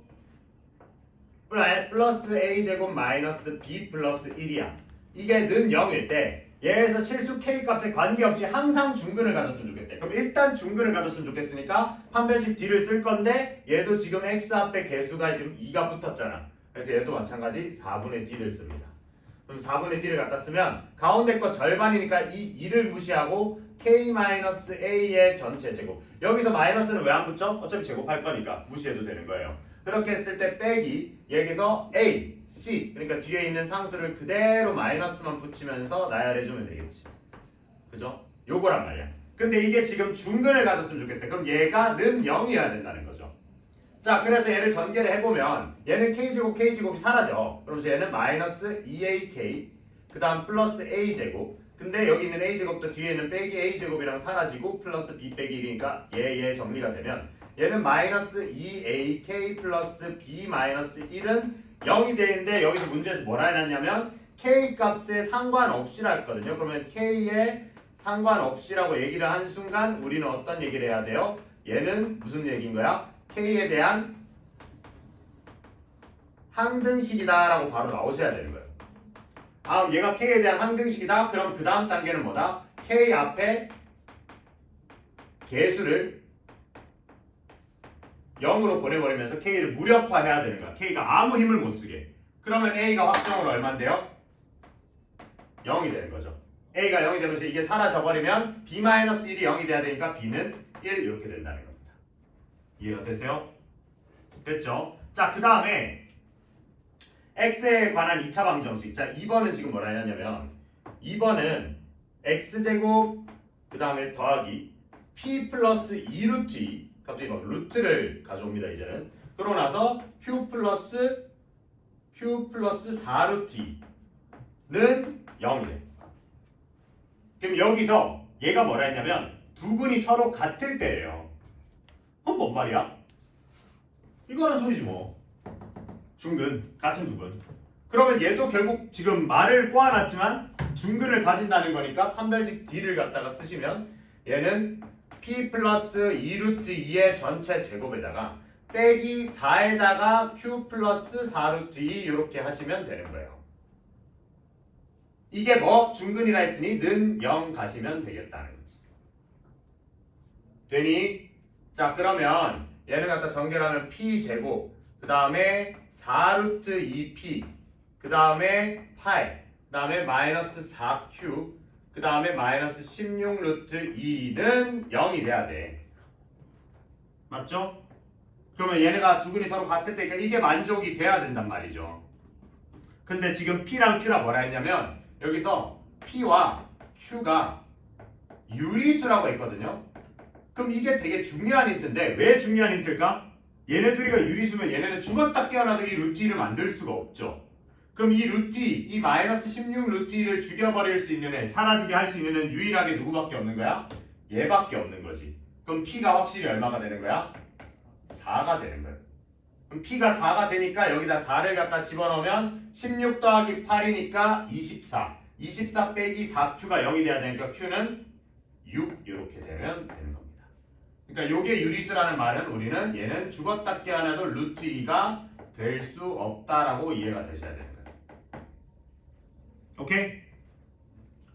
플러스 a제곱 마이너스 b 플러스 1이야. 이게 는 0일 때 얘에서 실수 k 값에 관계없이 항상 중근을 가졌으면 좋겠대. 그럼 일단 중근을 가졌으면 좋겠으니까 판별식 d를 쓸 건데, 얘도 지금 x 앞에 개수가 지금 2가 붙었잖아. 그래서 얘도 마찬가지 4분의 d를 씁니다. 그럼 4분의 d를 갖다 쓰면 가운데 거 절반이니까 이 2를 무시하고 k-a의 전체 제곱. 여기서 마이너스는 왜 안 붙죠? 어차피 제곱할 거니까 무시해도 되는 거예요. 그렇게 했을 때 빼기 여기서 a, c, 그러니까 뒤에 있는 상수를 그대로 마이너스만 붙이면서 나열해주면 되겠지. 그죠? 요거란 말이야. 근데 이게 지금 중근을 가졌으면 좋겠대. 그럼 얘가 는 0이어야 된다는 거죠. 자, 그래서 얘를 전개를 해보면 얘는 k제곱이 사라져. 그럼 얘는 마이너스 2ak 그 다음 플러스 a제곱. 근데 여기 있는 a제곱도 뒤에 있는 빼기 a제곱이랑 사라지고 플러스 b 빼기 1이니까 얘 정리가 되면 얘는 마이너스 2ak 플러스 b 마이너스 1은 0이 되는데, 여기서 문제에서 뭐라 해놨냐면 k 값에 상관없이라 했거든요. 그러면 k에 상관없이라고 얘기를 한 순간 우리는 어떤 얘기를 해야 돼요? 얘는 무슨 얘기인 거야? k에 대한 항등식이다 라고 바로 나오셔야 되는 거예요. 아, 얘가 k에 대한 항등식이다? 그럼 그 다음 단계는 뭐다? k 앞에 개수를 0으로 보내버리면서 k를 무력화해야 되는 거야. k가 아무 힘을 못 쓰게. 그러면 a가 확정으로 얼마인데요? 0이 되는 거죠. a가 0이 되면서 이게 사라져버리면 b-1이 0이 돼야 되니까 b는 1 이렇게 된다는 겁니다. 이해가 되세요? 됐죠? 자, 그 다음에 x에 관한 2차 방정식. 자, 2번은 지금 뭐라 했냐면 2번은 x제곱 그 다음에 더하기 p 플러스 2루트 2, 갑자기 막 루트를 가져옵니다. 이제는. 그러고 나서 q 플러스 4루트 2는 0이 돼. 그럼 여기서 얘가 뭐라 했냐면 두 근이 서로 같을 때예요. 그럼 뭔 말이야? 이거는 소리지 뭐. 중근, 같은 두 근. 그러면 얘도 결국 지금 말을 꼬아놨지만 중근을 가진다는 거니까 판별식 d를 갖다가 쓰시면 얘는 p 플러스 2루트 2의 전체 제곱에다가 빼기 4에다가 q 플러스 4루트 2 이렇게 하시면 되는 거예요. 이게 뭐? 중근이라 했으니 는 0 가시면 되겠다는 거지. 되니? 자, 그러면 얘는 갖다 전개를 하면 p 제곱 그 다음에 4루트 2p 그 다음에 8 그 다음에 마이너스 4q 그 다음에 마이너스 16루트 2는 0이 돼야 돼. 맞죠? 그러면 얘네가 두 근이 서로 같을 때니까 이게 만족이 돼야 된단 말이죠. 근데 지금 p랑 q라 뭐라 했냐면 여기서 p와 q가 유리수라고 했거든요. 그럼 이게 되게 중요한 힌트인데 왜 중요한 힌트일까? 얘네 둘이가 유리수면 얘네는 죽었다 깨어나도 이 루트 2를 만들 수가 없죠. 그럼 이 루트 2, 이 마이너스 16 루트 2를 죽여버릴 수 있는 애, 사라지게 할 수 있는 애는 유일하게 누구밖에 없는 거야? 얘밖에 없는 거지. 그럼 p가 확실히 얼마가 되는 거야? 4가 되는 거야. 그럼 p가 4가 되니까 여기다 4를 갖다 집어넣으면 16 더하기 8이니까 24. 24 빼기 4q가 0이 돼야 되니까 q는 6 이렇게 되면 되는 겁니다. 그러니까 요게 유리수라는 말은 우리는 얘는 죽었다 깨어나도 루트 2가 될 수 없다라고 이해가 되셔야 되는 거예요. 오케이?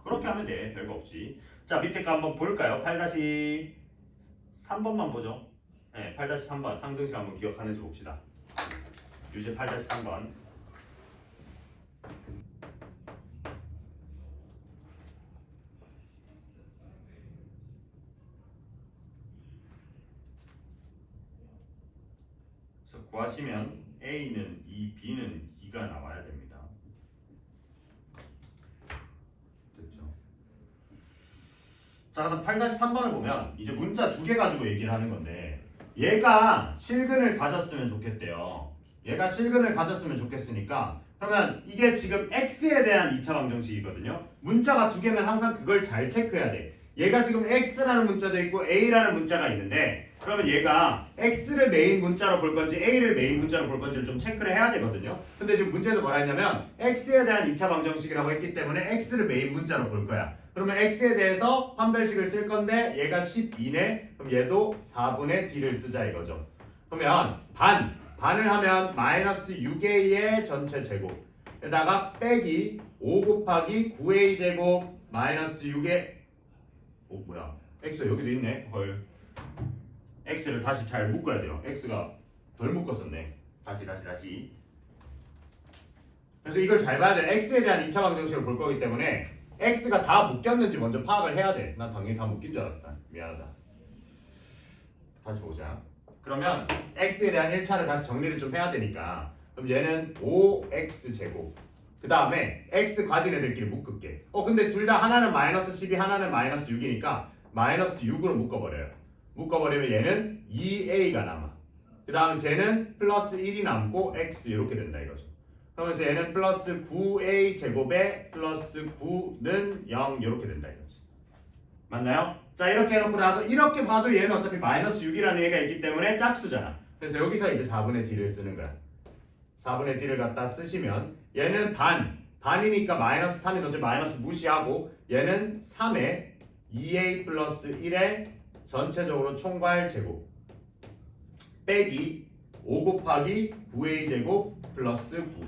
그렇게 하면 돼. 별거 없지. 자, 밑에 거 한번 볼까요? 8-3번만 보죠. 네, 8-3번 항등식 한번 기억하는지 봅시다. 유제 8-3번. 그래서 구하시면 A는 2, B는 2가 나와야 됩니다. 됐죠? 자, 그럼 8-3번을 보면 이제 문자 두 개 가지고 얘기를 하는 건데 얘가 실근을 가졌으면 좋겠대요. 얘가 실근을 가졌으면 좋겠으니까 그러면 이게 지금 X에 대한 2차 방정식이거든요. 문자가 두 개면 항상 그걸 잘 체크해야 돼. 얘가 지금 X라는 문자도 있고 A라는 문자가 있는데 그러면 얘가 X를 메인 문자로 볼 건지 A를 메인 문자로 볼 건지를 좀 체크를 해야 되거든요. 근데 지금 문제에서 뭐라 했냐면 X에 대한 2차 방정식이라고 했기 때문에 X를 메인 문자로 볼 거야. 그러면 X에 대해서 판별식을 쓸 건데 얘가 12네. 그럼 얘도 4분의 D를 쓰자 이거죠. 그러면 반을 하면 마이너스 6A의 전체 제곱 에다가 빼기 5 곱하기 9A 제곱 마이너스 6의 뭐야 X가 여기도 있네. 헐. X를 다시 잘 묶어야 돼요. X가 덜 묶었었네. 다시. 그래서 이걸 잘 봐야 돼. X에 대한 2차 방정식을 볼 거기 때문에 X가 다 묶였는지 먼저 파악을 해야 돼. 난 당연히 다 묶인 줄 알았다. 미안하다. 다시 보자. 그러면 X에 대한 1차를 다시 정리를 좀 해야 되니까 그럼 얘는 5X제곱 그 다음에 X 가진 애들끼리 묶을게. 근데 둘 다 하나는 마이너스 12 하나는 마이너스 6이니까 마이너스 6으로 묶어버려요. 묶어버리면 얘는 2A가 남아. 그 다음 쟤는 플러스 1이 남고 X 이렇게 된다 이거죠. 그러면서 얘는 플러스 9A 제곱에 플러스 9는 0 이렇게 된다 이거지. 맞나요? 자 이렇게 해놓고 나서 이렇게 봐도 얘는 어차피 마이너스 6이라는 얘가 있기 때문에 짝수잖아. 그래서 여기서 이제 4분의 D를 쓰는 거야. 4분의 D를 갖다 쓰시면 얘는 반이니까 마이너스 3이 어차피 마이너스 무시하고 얘는 3에 2A 플러스 1에 전체적으로 총괄 제곱 빼기 5 곱하기 9A 제곱 플러스 9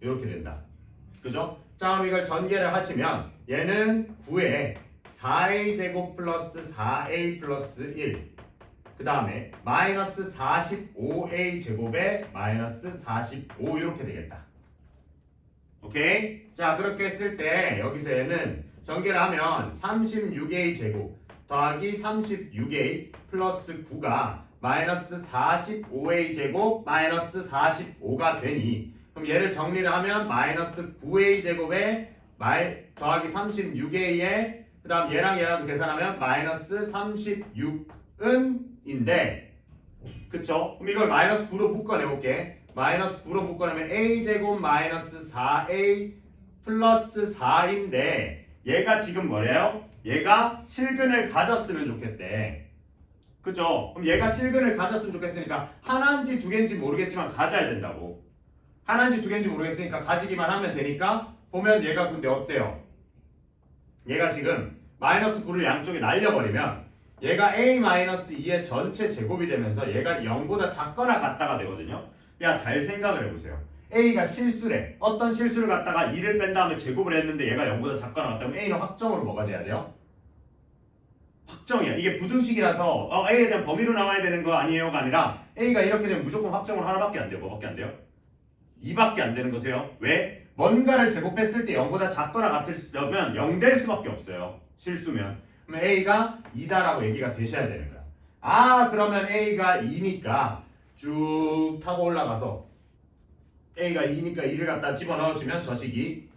이렇게 된다. 그죠? 자 그럼 이걸 전개를 하시면 얘는 9에 4A 제곱 플러스 4A 플러스 1 그 다음에 마이너스 45A 제곱에 마이너스 45 이렇게 되겠다. 오케이? 자 그렇게 했을 때 여기서 얘는 전개를 하면 36A 제곱 더하기 36A 플러스 9가 마이너스 45A 제곱 마이너스 45가 되니 그럼 얘를 정리를 하면 마이너스 9A 제곱에 더하기 36A에 그 다음 얘랑도 계산하면 마이너스 36은 인데 그쵸? 그럼 이걸 마이너스 9로 묶어내볼게. 마이너스 9로 묶어내면 A제곱 마이너스 4A 플러스 4인데 얘가 지금 뭐래요? 얘가 실근을 가졌으면 좋겠대. 그죠? 그럼 얘가 실근을 가졌으면 좋겠으니까 하나인지 두 개인지 모르겠지만 가져야 된다고. 하나인지 두 개인지 모르겠으니까 가지기만 하면 되니까 보면 얘가 근데 어때요? 얘가 지금 마이너스 9를 양쪽에 날려버리면 얘가 A-2의 전체 제곱이 되면서 얘가 0보다 작거나 같다가 되거든요. 야, 잘 생각을 해보세요. A가 실수래. 어떤 실수를 갖다가 2를 뺀 다음에 제곱을 했는데 얘가 0보다 작거나 같다면 A는 확정으로 뭐가 돼야 돼요? 확정이야. 이게 부등식이라서 A에 대한 범위로 나와야 되는 거 아니에요가 아니라 A가 이렇게 되면 무조건 확정으로 하나밖에 안 돼요. 뭐밖에 안 돼요? 2밖에 안 되는 거세요. 왜? 뭔가를 제곱했을 때 0보다 작거나 같으면 0 될 수밖에 없어요. 실수면. 그럼 A가 2다라고 얘기가 되셔야 되는 거야. 아 그러면 A가 2니까 쭉 타고 올라가서 A가 2니까 2를 갖다 집어넣으시면 저 식이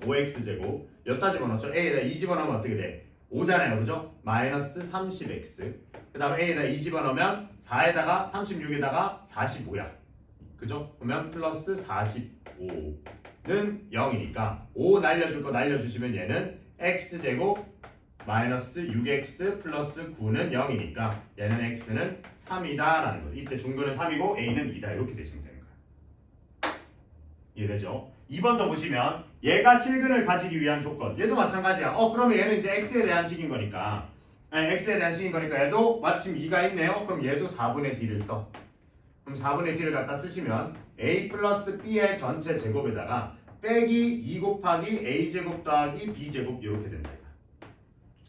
5x제곱 여기다 집어넣죠. A에다 2 집어넣으면 어떻게 돼? 5잖아요. 그죠? 마이너스 30x 그 다음에 A에다 2 집어넣으면 4에다가 36에다가 45야. 그죠? 그러면 플러스 45는 0이니까 5 날려줄 거 날려주시면 얘는 x제곱 마이너스 6x 플러스 9는 0이니까 얘는 x는 3이다 라는 거죠. 이때 중근은 3이고 a는 2다 이렇게 되시면 되는 거예요. 이해되죠? 2번 더 보시면 얘가 실근을 가지기 위한 조건 얘도 마찬가지야. 그러면 얘는 이제 x에 대한 식인 거니까 x에 대한 식인 거니까 얘도 마침 2가 있네요. 그럼 얘도 4분의 d를 써. 그럼 4분의 d를 갖다 쓰시면 a 플러스 b의 전체 제곱에다가 빼기 2 곱하기 a제곱 더하기 b제곱 이렇게 된다.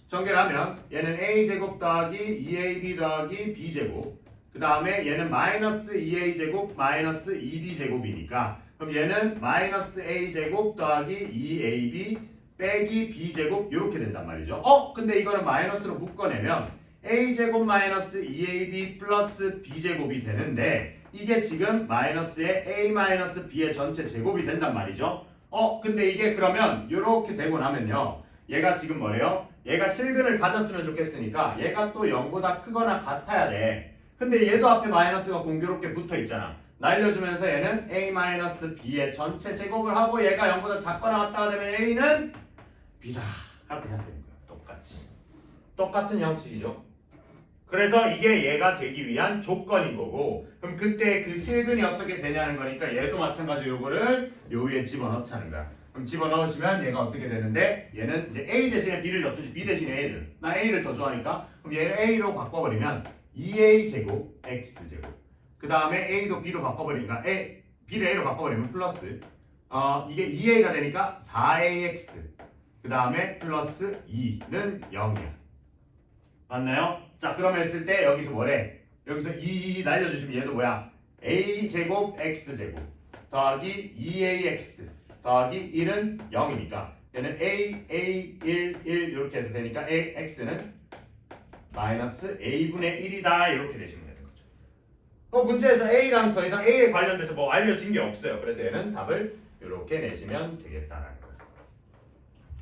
전개를 하면 얘는 a제곱 더하기 2ab 더하기 b제곱 그 다음에 얘는 마이너스 2a제곱 마이너스 2b제곱이니까 그럼 얘는 마이너스 a제곱 더하기 2ab 빼기 b제곱 이렇게 된단 말이죠. 근데 이거는 마이너스로 묶어내면 a제곱 마이너스 2ab 플러스 b제곱이 되는데 이게 지금 마이너스의 a 마이너스 b의 전체 제곱이 된단 말이죠. 근데 이게 그러면 이렇게 되고 나면요. 얘가 지금 뭐래요? 얘가 실근을 가졌으면 좋겠으니까 얘가 또 0보다 크거나 같아야 돼. 근데 얘도 앞에 마이너스가 공교롭게 붙어 있잖아. 날려주면서 얘는 a 마이너스 b의 전체 제곱을 하고 얘가 0보다 작거나 같다가 되면 a는 b다. 같아야 되는 거야. 똑같이. 똑같은 형식이죠. 그래서 이게 얘가 되기 위한 조건인 거고 그럼 그때 그 실근이 어떻게 되냐는 거니까 얘도 마찬가지로 요거를 요 위에 집어넣자는 거야. 그럼 집어넣으시면 얘가 어떻게 되는데 얘는 이제 a 대신에 b를 넣든지 b 대신에 a를 나 a를 더 좋아하니까 그럼 얘를 a로 바꿔버리면 2a 제곱 x 제곱 그 다음에 a도 b로 바꿔버리니까 b를 a로 바꿔버리면 플러스 이게 2a가 되니까 4ax 그 다음에 플러스 2는 0이야. 맞나요? 자 그러면 했을 때 여기서 뭐래? 여기서 2 날려주시면 얘도 뭐야? a 제곱 x 제곱 더하기 2ax 더하기 1은 0이니까 얘는 a 1 이렇게 해서 되니까 x는 마이너스 a분의 1이다 이렇게 내시면 되는 거죠. 문제에서 a랑 더 이상 a에 관련돼서 뭐 알려진 게 없어요. 그래서 얘는 답을 이렇게 내시면 되겠다라는 거예요.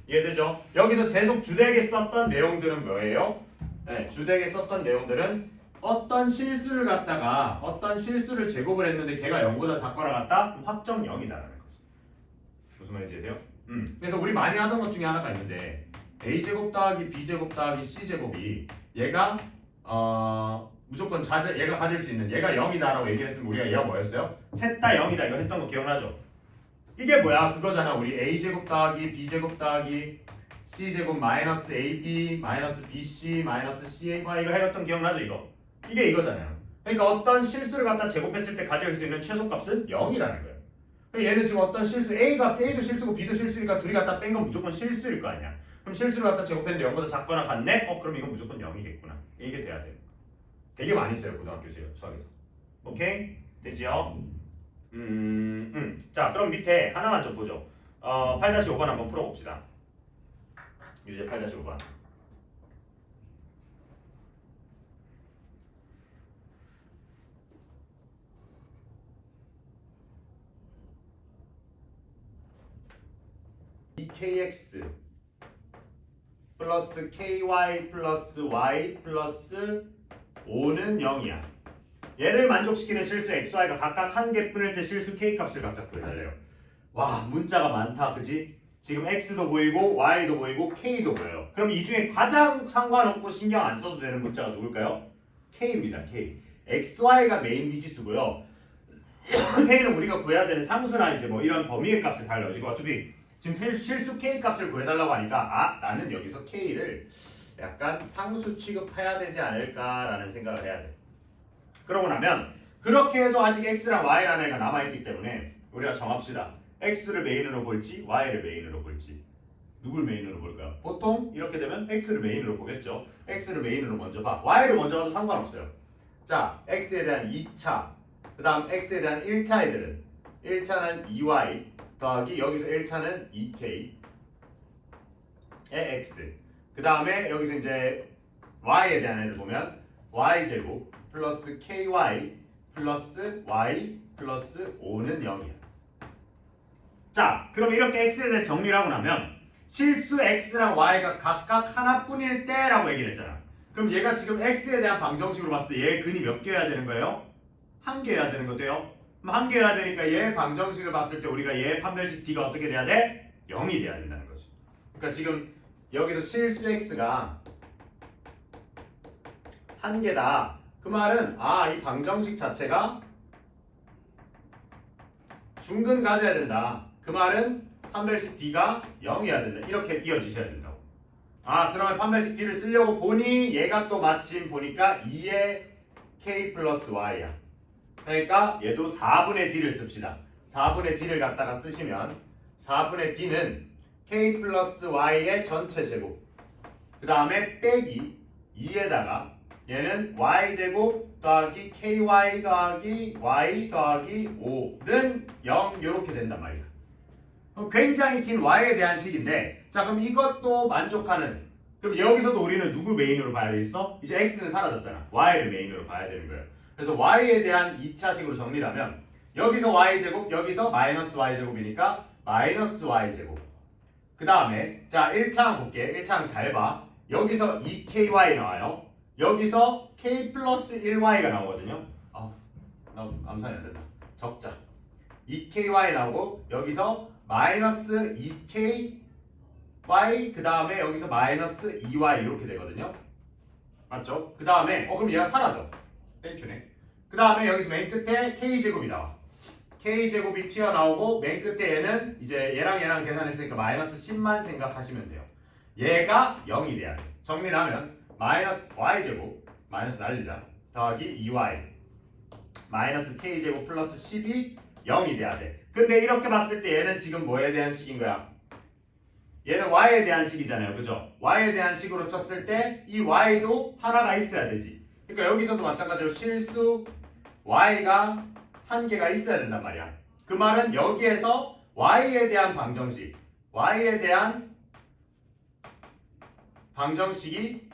이해되죠? 여기서 계속 주되게 썼던 내용들은 뭐예요? 네, 주되게 썼던 내용들은 어떤 실수를 갖다가 어떤 실수를 제곱을 했는데 걔가 0보다 작거나 같다? 그럼 확정 0이다라는 거지. 무슨 말인지 이해돼요? 그래서 우리 많이 하던 것 중에 하나가 있는데 a제곱 더하기 b제곱 더하기 c제곱이 얘가 무조건 얘가 가질 수 있는 얘가 0이다라고 얘기를 했으면 우리가 얘가 뭐였어요? 셋 다 0이다 이거 했던 거 기억나죠? 이게 뭐야? 그거잖아. 우리 a제곱 더하기 b제곱 더하기 c제곱 마이너스 ab 마이너스 bc 마이너스 ca 이거 해봤던 기억나죠? 이게 이거잖아요. 그러니까 어떤 실수를 갖다 제곱했을 때 가질 수 있는 최소값은 0이라는 거예요. 얘는 지금 어떤 실수 a도 실수고 b도 실수니까 둘이 갖다 뺀 건 무조건 실수일 거 아니야. 그럼 실수를 갖다 제곱했는데 0보다 작거나 같네? 그럼 이건 무조건 0이겠구나. 이게 돼야 돼요. 되게 많이 써요 고등학교 수학에서. 오케이? 되지요? 자 그럼 밑에 하나만 좀 보죠. 8-5번 한번 풀어봅시다. 유제 8-5번. kx 플러스 ky 플러스 y 플러스 5는 0이야. 얘를 만족시키는 실수 xy가 각각 한 개뿐일 때 실수 k 값을 각각 구해달래요. 와 문자가 많다 그지? 지금 x도 보이고 y도 보이고 k도 보여요. 그럼 이 중에 가장 상관없고 신경 안 써도 되는 문자가 누굴까요? k입니다. k. xy가 메인 미지수고요. k는 우리가 구해야 되는 상수나 이제 뭐 이런 범위의 값을 달라요. 지금 어차피 지금 실수 k 값을 구해달라고 하니까 나는 여기서 k를 약간 상수 취급해야 되지 않을까라는 생각을 해야 돼. 그러고 나면 그렇게 해도 아직 x랑 y라는 애가 남아있기 때문에 우리가 정합시다. x를 메인으로 볼지 y를 메인으로 볼지 누굴 메인으로 볼까요? 보통 이렇게 되면 x를 메인으로 보겠죠. x를 메인으로 먼저 봐. y를 먼저 봐도 상관없어요. 자 x에 대한 2차 그 다음 x에 대한 1차 애들은 1차는 2y 더하기 여기서 1차는 2k의 x 그 다음에 여기서 이제 y에 대한 애들 보면 y제곱 플러스 ky 플러스 y 플러스 5는 0이야. 자 그럼 이렇게 x에 대해서 정리를 하고 나면 실수 x랑 y가 각각 하나뿐일 때라고 얘기를 했잖아. 그럼 얘가 지금 x에 대한 방정식으로 봤을 때 얘 근이 몇 개여야 되는 거예요? 한 개여야 되는 거대요. 그럼 한 개여야 되니까 얘 방정식을 봤을 때 우리가 얘 판별식 d가 어떻게 돼야 돼? 0이 돼야 된다는 거지. 그러니까 지금 여기서 실수 x가 한 개다. 그 말은 이 방정식 자체가 중근 가져야 된다. 그 말은 판별식 d가 0이어야 된다. 이렇게 띄워주셔야 된다고. 그러면 판별식 d를 쓰려고 보니 얘가 또 마침 보니까 2의 k 플러스 y야. 그러니까 얘도 4분의 d를 씁시다. 4분의 d를 갖다가 쓰시면 4분의 d는 k 플러스 y의 전체 제곱 그 다음에 빼기 2에다가 얘는 y제곱 더하기 ky 더하기 y 더하기 5는 0 이렇게 된단 말이야. 굉장히 긴 y에 대한 식인데 자 그럼 이것도 만족하는 그럼 여기서도 우리는 누구 메인으로 봐야 되겠어? 이제 x는 사라졌잖아. y를 메인으로 봐야 되는 거예요. 그래서 y에 대한 2차식으로 정리하면 여기서 y제곱 여기서 마이너스 y제곱이니까 마이너스 y제곱 그 다음에 자 1차항 볼게. 1차항 잘 봐. 여기서 2ky 나와요. 여기서 k 플러스 1y가 나오거든요. 나 암산이 안 된다. 적자. 2ky 나오고 여기서 마이너스 2ky 그 다음에 여기서 마이너스 2y 이렇게 되거든요. 맞죠? 그 다음에 그럼 얘가 사라져. 땡큐네. 그 다음에 여기서 맨 끝에 k제곱이 나와. k제곱이 튀어나오고 맨 끝에 얘는 이제 얘랑 계산했으니까 마이너스 10만 생각하시면 돼요. 얘가 0이 돼야 돼. 정리를 하면 마이너스 y제곱 마이너스 날리자 더하기 2y 마이너스 k제곱 플러스 10이 0이 돼야 돼. 근데 이렇게 봤을 때 얘는 지금 뭐에 대한 식인 거야? 얘는 y에 대한 식이잖아요. 그죠? y에 대한 식으로 쳤을 때 이 y도 하나가 있어야 되지. 그러니까 여기서도 마찬가지로 실수 y가 한 개가 있어야 된단 말이야. 그 말은 여기에서 y에 대한 방정식 y에 대한 방정식이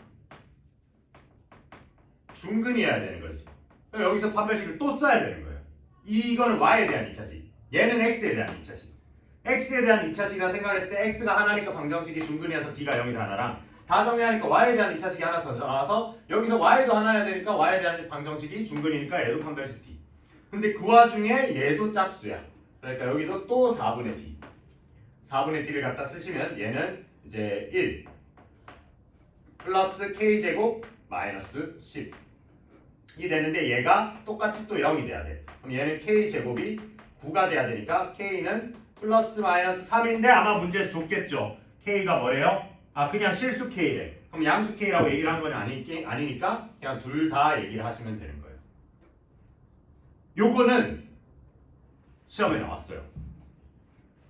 중근이어야 되는 거지. 그럼 여기서 판별식을 또 써야 되는 거예요. 이거는 y에 대한 2차식 얘는 x에 대한 2차식 x에 대한 2차식이라 생각했을 때 x가 하나니까 방정식이 중근이어서 d가 0이 하나랑 다 정리하니까 y에 대한 2차식이 하나 더 나와서 여기서 y도 하나여야 되니까 y에 대한 방정식이 중근이니까 얘도 판별식 d. 근데 그 와중에 얘도 짝수야. 그러니까 여기도 또 4분의 d. 4분의 d를 갖다 쓰시면 얘는 이제 1 플러스 k제곱 마이너스 10이 되는데 얘가 똑같이 또 0이 돼야 돼. 그럼 얘는 k제곱이 9가 돼야 되니까 k는 플러스 마이너스 3인데 아마 문제에서 줬겠죠. k가 뭐래요? 그냥 실수 k래. 그럼 양수 k라고 얘기를 하는 건 아니니까 그냥 둘 다 얘기를 하시면 되는 거예요. 요거는 시험에 나왔어요.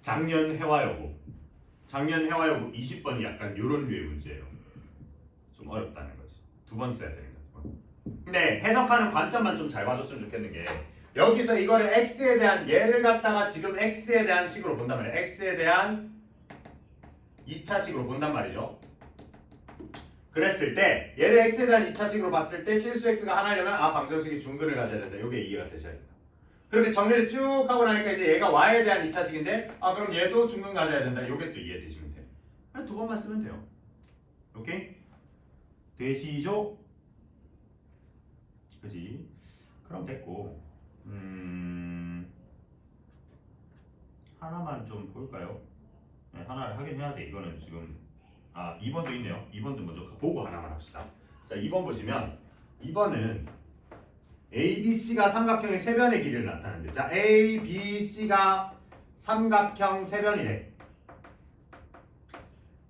작년 해와여고 20번이 약간 요런 류의 문제예요. 좀 어렵다는 거지. 두 번 써야 되는 거지. 근데 해석하는 관점만 좀 잘 봐줬으면 좋겠는 게 여기서 이거를 x에 대한 얘를 갖다가 지금 x에 대한 식으로 본단 말이에요. x에 대한 2차식으로 본단 말이죠. 그랬을 때 얘를 x에 대한 2차식으로 봤을 때 실수 x가 하나려면 방정식이 중근을 가져야 된다. 이게 이해가 되셔야 된다. 그렇게 정리를 쭉 하고 나니까 이제 얘가 y에 대한 2차식인데 그럼 얘도 중근 가져야 된다. 이게 또 이해되시면 돼요. 두 번만 쓰면 돼요. 오케이? 되시죠? 그지? 그럼 됐고 하나만 좀 볼까요? 네, 하나를 하긴 해야 돼. 이거는 지금 2번도 있네요. 2번도 먼저 보고 하나만 합시다. 자, 2번 보시면 2번은 ABC가 삼각형의 세변의 길이를 나타내는데 자, ABC가 삼각형 세변이래.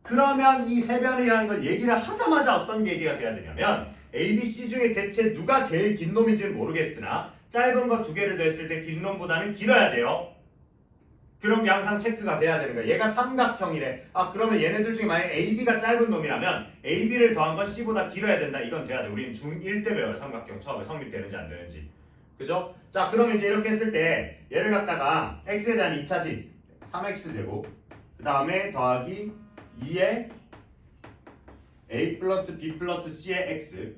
그러면 이 세변이라는 걸 얘기를 하자마자 어떤 얘기가 돼야 되냐면 ABC 중에 대체 누가 제일 긴 놈인지는 모르겠으나 짧은 거 두 개를 더했을 때 긴 놈보다는 길어야 돼요. 그럼 항상 체크가 돼야 되는 거야. 얘가 삼각형이래. 그러면 얘네들 중에 만약 AB가 짧은 놈이라면 AB를 더한 건 C보다 길어야 된다. 이건 돼야 돼. 우리는 중1 때 배워요. 삼각형 처음에 성립되는지 안 되는지. 그죠? 자, 그러면 이제 이렇게 했을 때 얘를 갖다가 x에 대한 2차식 3x제곱 그 다음에 더하기 2의 a 플러스 b 플러스 c의 x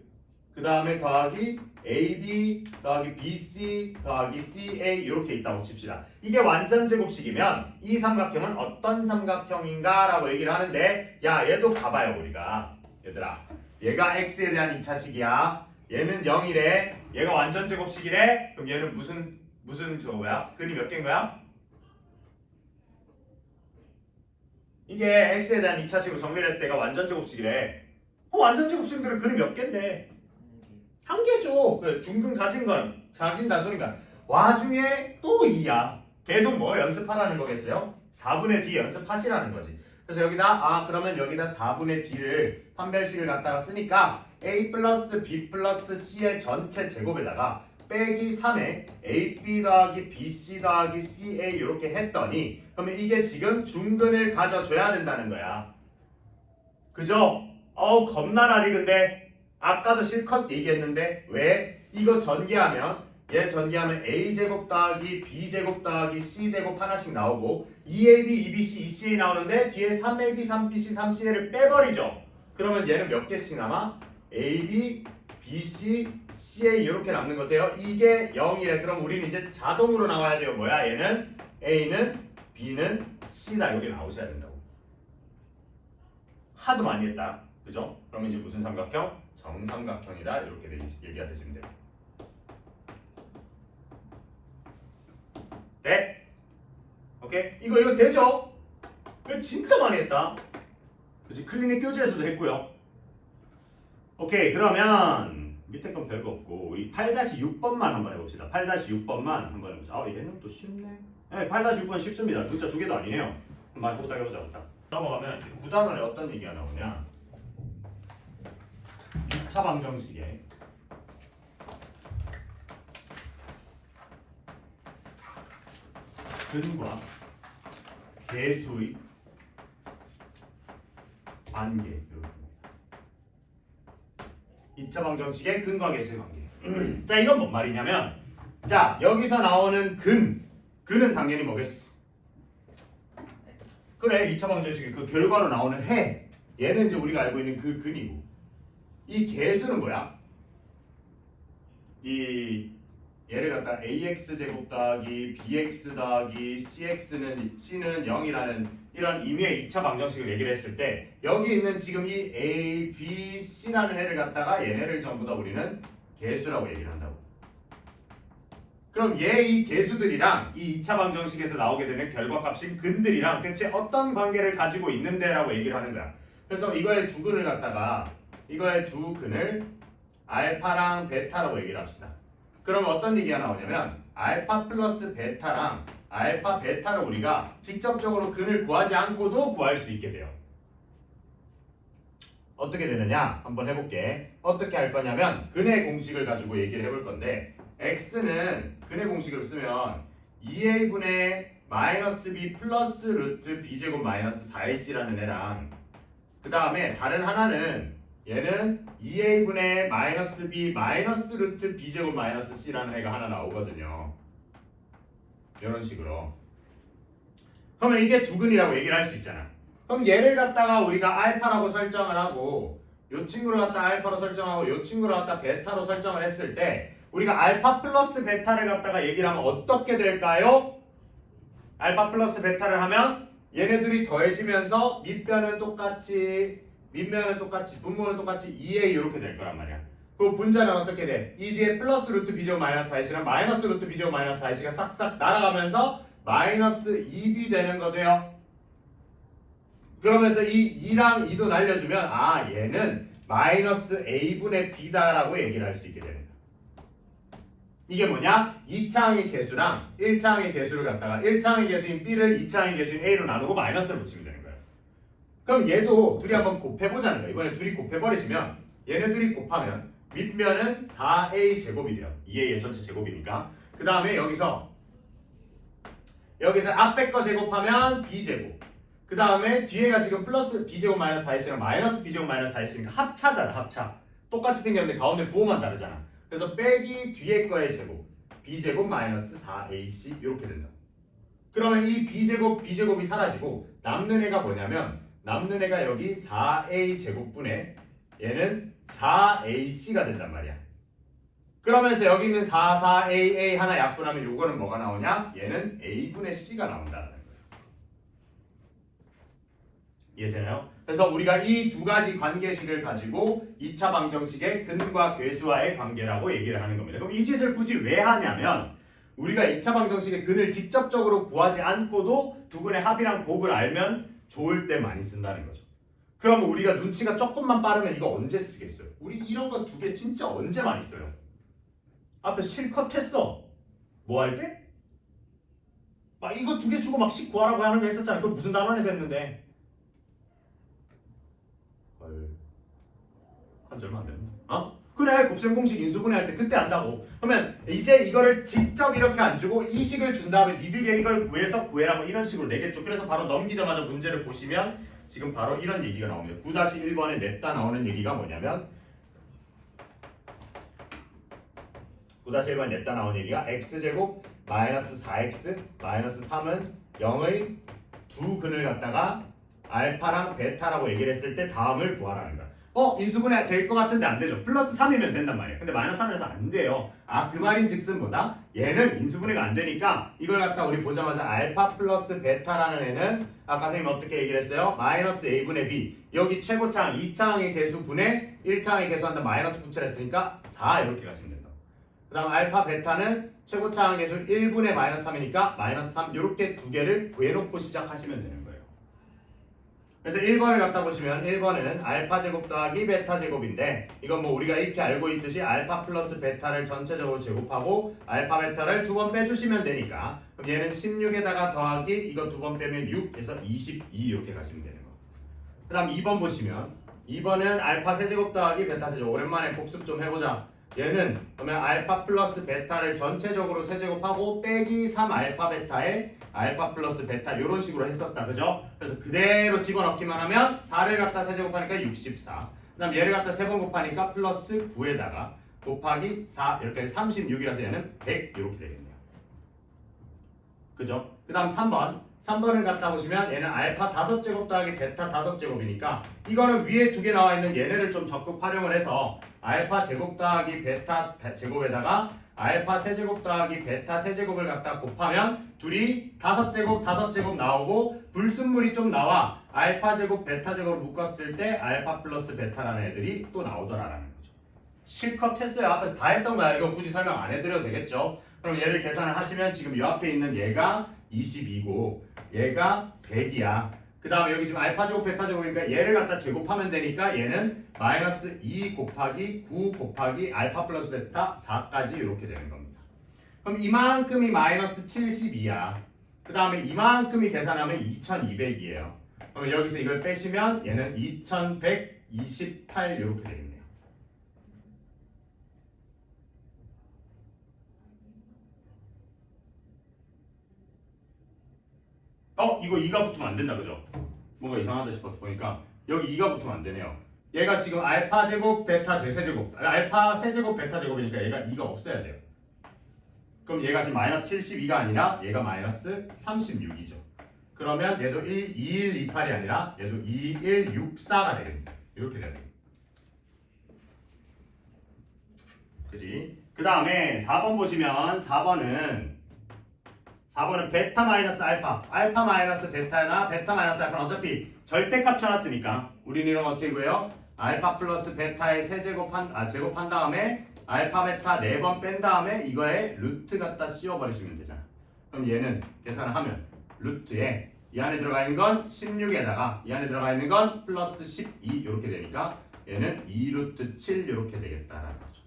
그 다음에 더하기 AB 더하기 BC 더하기 CA 이렇게 있다고 칩시다. 이게 완전 제곱식이면 이 삼각형은 어떤 삼각형인가 라고 얘기를 하는데 얘도 봐봐요 우리가. 얘들아 얘가 x에 대한 2차식이야. 얘는 0이래. 얘가 완전 제곱식이래. 그럼 얘는 무슨 저거야? 근이 몇 개인 거야? 이게 x에 대한 2차식으로 정리를 했을 때가 완전 제곱식이래. 완전 제곱식들은 근이 몇 개인데? 한 개죠. 그 중근 가진 건 가진 단순이니까 와중에 또 2야. 계속 뭐 연습하라는 거겠어요? 4분의 d 연습하시라는 거지. 그래서 여기다 그러면 여기다 4분의 d를 판별식을 갖다가 쓰니까 a 플러스 b 플러스 c의 전체 제곱에다가 빼기 3에 AB 더하기 BC 더하기 CA 이렇게 했더니 그러면 이게 지금 중근을 가져줘야 된다는 거야. 그죠? 어우 겁나 나리 근데 아까도 실컷 얘기했는데 왜? 이거 전개하면 얘 전개하면 A제곱 더하기 B제곱 더하기 C제곱 하나씩 나오고 2AB, 2BC, 2CA 나오는데 뒤에 3AB, 3BC, 3CA를 빼버리죠. 그러면 얘는 몇 개씩 남아? AB, BC, CA 이렇게 남는 것 같아요. 이게 0이래. 그럼 우리는 이제 자동으로 나와야 돼요. 뭐야? 얘는 A는 B는 C다. 이렇게 나오셔야 된다고. 하도 많이 했다. 그죠? 그러면 이제 무슨 삼각형? 정삼각형이다. 이렇게 얘기가 되시면 돼요. 네? 오케이? 이거 되죠? 이거 진짜 많이 했다. 그치? 클리닉 교재에서도 했고요. 오케이, 그러면 밑에 건 별거 없고 우리 8-6번만 한번 해봅시다. 8-6번만 한번 해보자. 아, 얘는 또 쉽네. 네, 8-6번 쉽습니다. 문자 두 개도 아니에요. 많이 보다 해보자. 일단. 넘어가면 9단원에 어떤 얘기가 나오냐? 2차 방정식에 근과 계수의 관계 이렇게. 2차 방정식의 근과 계수의 관계. 자, 이건 뭔 말이냐면 자, 여기서 나오는 근은 당연히 뭐겠어? 그래, 2차 방정식의 그 결과로 나오는 해. 얘는 이제 우리가 알고 있는 그 근이고 이 계수는 뭐야? 이 얘를 갖다 AX제곱 더하기 BX 더하기 C는 0이라는 이런 의미의 2차 방정식을 얘기를 했을 때 여기 있는 지금 이 A, B, C라는 애를 갖다가 얘네를 전부 다 우리는 계수라고 얘기를 한다고. 그럼 얘 이 계수들이랑 이 2차 방정식에서 나오게 되는 결과값인 근들이랑 대체 어떤 관계를 가지고 있는데라고 얘기를 하는 거야. 그래서 이거의 두 근을 갖다가 이거의 두 근을 알파랑 베타라고 얘기를 합시다. 그럼 어떤 얘기가 나오냐면 알파 플러스 베타랑 알파 베타를 우리가 직접적으로 근을 구하지 않고도 구할 수 있게 돼요. 어떻게 되느냐 한번 해볼게. 어떻게 할 거냐면 근의 공식을 가지고 얘기를 해볼 건데 x는 근의 공식을 쓰면 2a분의 마이너스 b 플러스 루트 b제곱 마이너스 4ac라는 애랑 그 다음에 다른 하나는 얘는 2a분의 마이너스 b 마이너스 루트 b제곱 마이너스 c라는 애가 하나 나오거든요. 이런 식으로. 그러면 이게 두 근이라고 얘기를 할 수 있잖아. 그럼 얘를 갖다가 우리가 알파라고 설정을 하고 요 친구를 갖다 알파로 설정하고 요 친구를 갖다 베타로 설정을 했을 때 우리가 알파 플러스 베타를 갖다가 얘기를 하면 어떻게 될까요? 알파 플러스 베타를 하면 얘네들이 더해지면서 밑변은 똑같이 밑면은 똑같이 분모는 똑같이 2a 이렇게 될 거란 말이야. 그 분자는 어떻게 돼? 이 뒤에 플러스 루트 b제곱 마이너스 4c랑 마이너스 루트 b제곱 마이너스 4c가 싹싹 날아가면서 마이너스 2b 되는 거돼요. 그러면서 이 2랑 2도 날려주면 아 얘는 마이너스 a분의 b다라고 얘기를 할 수 있게 되는 거야. 이게 뭐냐? 2차항의 개수랑 1차항의 개수를 갖다가 1차항의 개수인 b를 2차항의 개수인 a로 나누고 마이너스를 붙이면 되는 거야. 그럼 얘도 둘이 한번 곱해보자는 거야. 이번에 둘이 곱해버리시면 얘네 둘이 곱하면 밑면은 4a 제곱이 돼요. 2a의 전체 제곱이니까. 그 다음에 여기서 앞에 거 제곱하면 b제곱. 그 다음에 뒤에가 지금 플러스 b제곱 마이너스 4ac랑 마이너스 b제곱 마이너스 4ac니까 합차잖아. 합차. 똑같이 생겼는데 가운데 부호만 다르잖아. 그래서 빼기 뒤에 거의 제곱 b제곱 마이너스 4ac 이렇게 된다. 그러면 이 b제곱이 사라지고 남는 애가 뭐냐면 남는 애가 여기 4a 제곱분의 얘는 4ac가 된단 말이야. 그러면서 여기 있는 4a 하나 약분하면 요거는 뭐가 나오냐? 얘는 a분의 c가 나온다는 거예요. 이해되나요? 그래서 우리가 이 두 가지 관계식을 가지고 2차 방정식의 근과 괴수와의 관계라고 얘기를 하는 겁니다. 그럼 이 짓을 굳이 왜 하냐면 우리가 2차 방정식의 근을 직접적으로 구하지 않고도 두 근의 합이랑 곱을 알면 좋을 때 많이 쓴다는 거죠. 그러면 우리가 눈치가 조금만 빠르면 이거 언제 쓰겠어요? 우리 이런 거 두 개 진짜 언제 많이 써요? 앞에 실컷 했어. 뭐 할 때? 막 이거 두 개 주고 막 식 구하라고 하는 거 했었잖아. 그거 무슨 단원에서 했는데? 헐. 한지 얼마 안 됐네. 어? 그래 곱셈 공식 인수분해 할 때 그때 안다고. 그러면 이제 이거를 직접 이렇게 안 주고 이 식을 준 다음에 니들이 이걸 구해서 구해라 뭐 이런 식으로 내겠죠. 그래서 바로 넘기자마자 문제를 보시면 지금 바로 이런 얘기가 나옵니다. 9-1번에 냈다 나오는 얘기가 뭐냐면 9-1번에 냈다 나오는 얘기가 x제곱 마이너스 4x 마이너스 3은 0의 두 근을 갖다가 알파랑 베타라고 얘기를 했을 때 다음을 구하라는 거야. 인수분해 될 것 같은데 안 되죠. 플러스 3이면 된단 말이에요. 근데 마이너스 3이라서 안 돼요. 그 말인 즉슨 뭐다? 얘는 인수분해가 안 되니까 이걸 갖다 우리 보자마자 알파 플러스 베타라는 애는 아까 선생님 어떻게 얘기를 했어요? 마이너스 a분의 b. 여기 최고차항 2차항의 개수 분의 1차항의 개수한다 마이너스 붙여를 했으니까 4 이렇게 가시면 된다. 그 다음 알파 베타는 최고차항 개수 1분의 마이너스 3이니까 마이너스 3 이렇게 두 개를 구해놓고 시작하시면 되는 거예요. 그래서 1번을 갖다 보시면 1번은 알파 제곱 더하기 베타 제곱인데 이건 뭐 우리가 이렇게 알고 있듯이 알파 플러스 베타를 전체적으로 제곱하고 알파 베타를 두 번 빼주시면 되니까 그럼 얘는 16에다가 더하기 이거 두 번 빼면 6에서 22 이렇게 가시면 되는 거. 그 다음 2번 보시면 2번은 알파 세제곱 더하기 베타 세제곱. 오랜만에 복습 좀 해보자. 얘는 그러면 알파 플러스 베타를 전체적으로 세제곱하고 빼기 3 알파 베타에 알파 플러스 베타 이런 식으로 했었다. 그죠? 그래서 그대로 집어넣기만 하면 4를 갖다 세제곱하니까 64. 그 다음 얘를 갖다 3번 곱하니까 플러스 9에다가 곱하기 4 이렇게 36이라서 얘는 100 이렇게 되겠네요. 그죠? 그 다음 3번을 갖다 보시면 얘는 알파 5제곱 더하기 베타 5제곱이니까 이거는 위에 두 개 나와 있는 얘네를 좀 적극 활용을 해서 알파 제곱 더하기 베타 제곱에다가 알파 세제곱 더하기 베타 세제곱을 갖다 곱하면 둘이 5제곱 나오고 불순물이 좀 나와 알파 제곱 베타 제곱을 묶었을 때 알파 플러스 베타라는 애들이 또 나오더라라는 거죠. 실컷 했어요. 앞에서 다 했던 거야. 이거 굳이 설명 안 해드려도 되겠죠. 그럼 얘를 계산을 하시면 지금 이 앞에 있는 얘가 22고 얘가 100이야. 그 다음에 여기 지금 알파 제곱 베타 제곱이니까 얘를 갖다 제곱하면 되니까 얘는 마이너스 2 곱하기 9 곱하기 알파 플러스 베타 4까지 이렇게 되는 겁니다. 그럼 이만큼이 마이너스 72야. 그 다음에 이만큼이 계산하면 2200이에요. 그럼 여기서 이걸 빼시면 얘는 2128 이렇게 되겠네요. 이거 2가 붙으면 안 된다. 그죠? 뭔가 이상하다 싶어서 보니까 여기 2가 붙으면 안 되네요. 얘가 지금 알파 제곱 베타 세제곱 알파 세제곱 베타 제곱이니까 얘가 2가 없어야 돼요. 그럼 얘가 지금 마이너스 72가 아니라 얘가 마이너스 36이죠. 그러면 얘도 2128이 아니라 얘도 2164가 되겠네요. 이렇게 돼야 돼요. 그지? 그 다음에 4번 보시면 4번은 베타 마이너스 알파, 알파 마이너스 베타나 베타 마이너스 알파는 어차피 절대값 쳐놨으니까 우리는 이런 거 어떻게 구해요? 알파 플러스 베타의 제곱한 다음에 알파 베타 4번 뺀 다음에 이거에 루트 갖다 씌워버리시면 되잖아. 그럼 얘는 계산을 하면 루트에 이 안에 들어가 있는 건 16에다가 이 안에 들어가 있는 건 플러스 12 이렇게 되니까 얘는 2루트 7 이렇게 되겠다라는 거죠.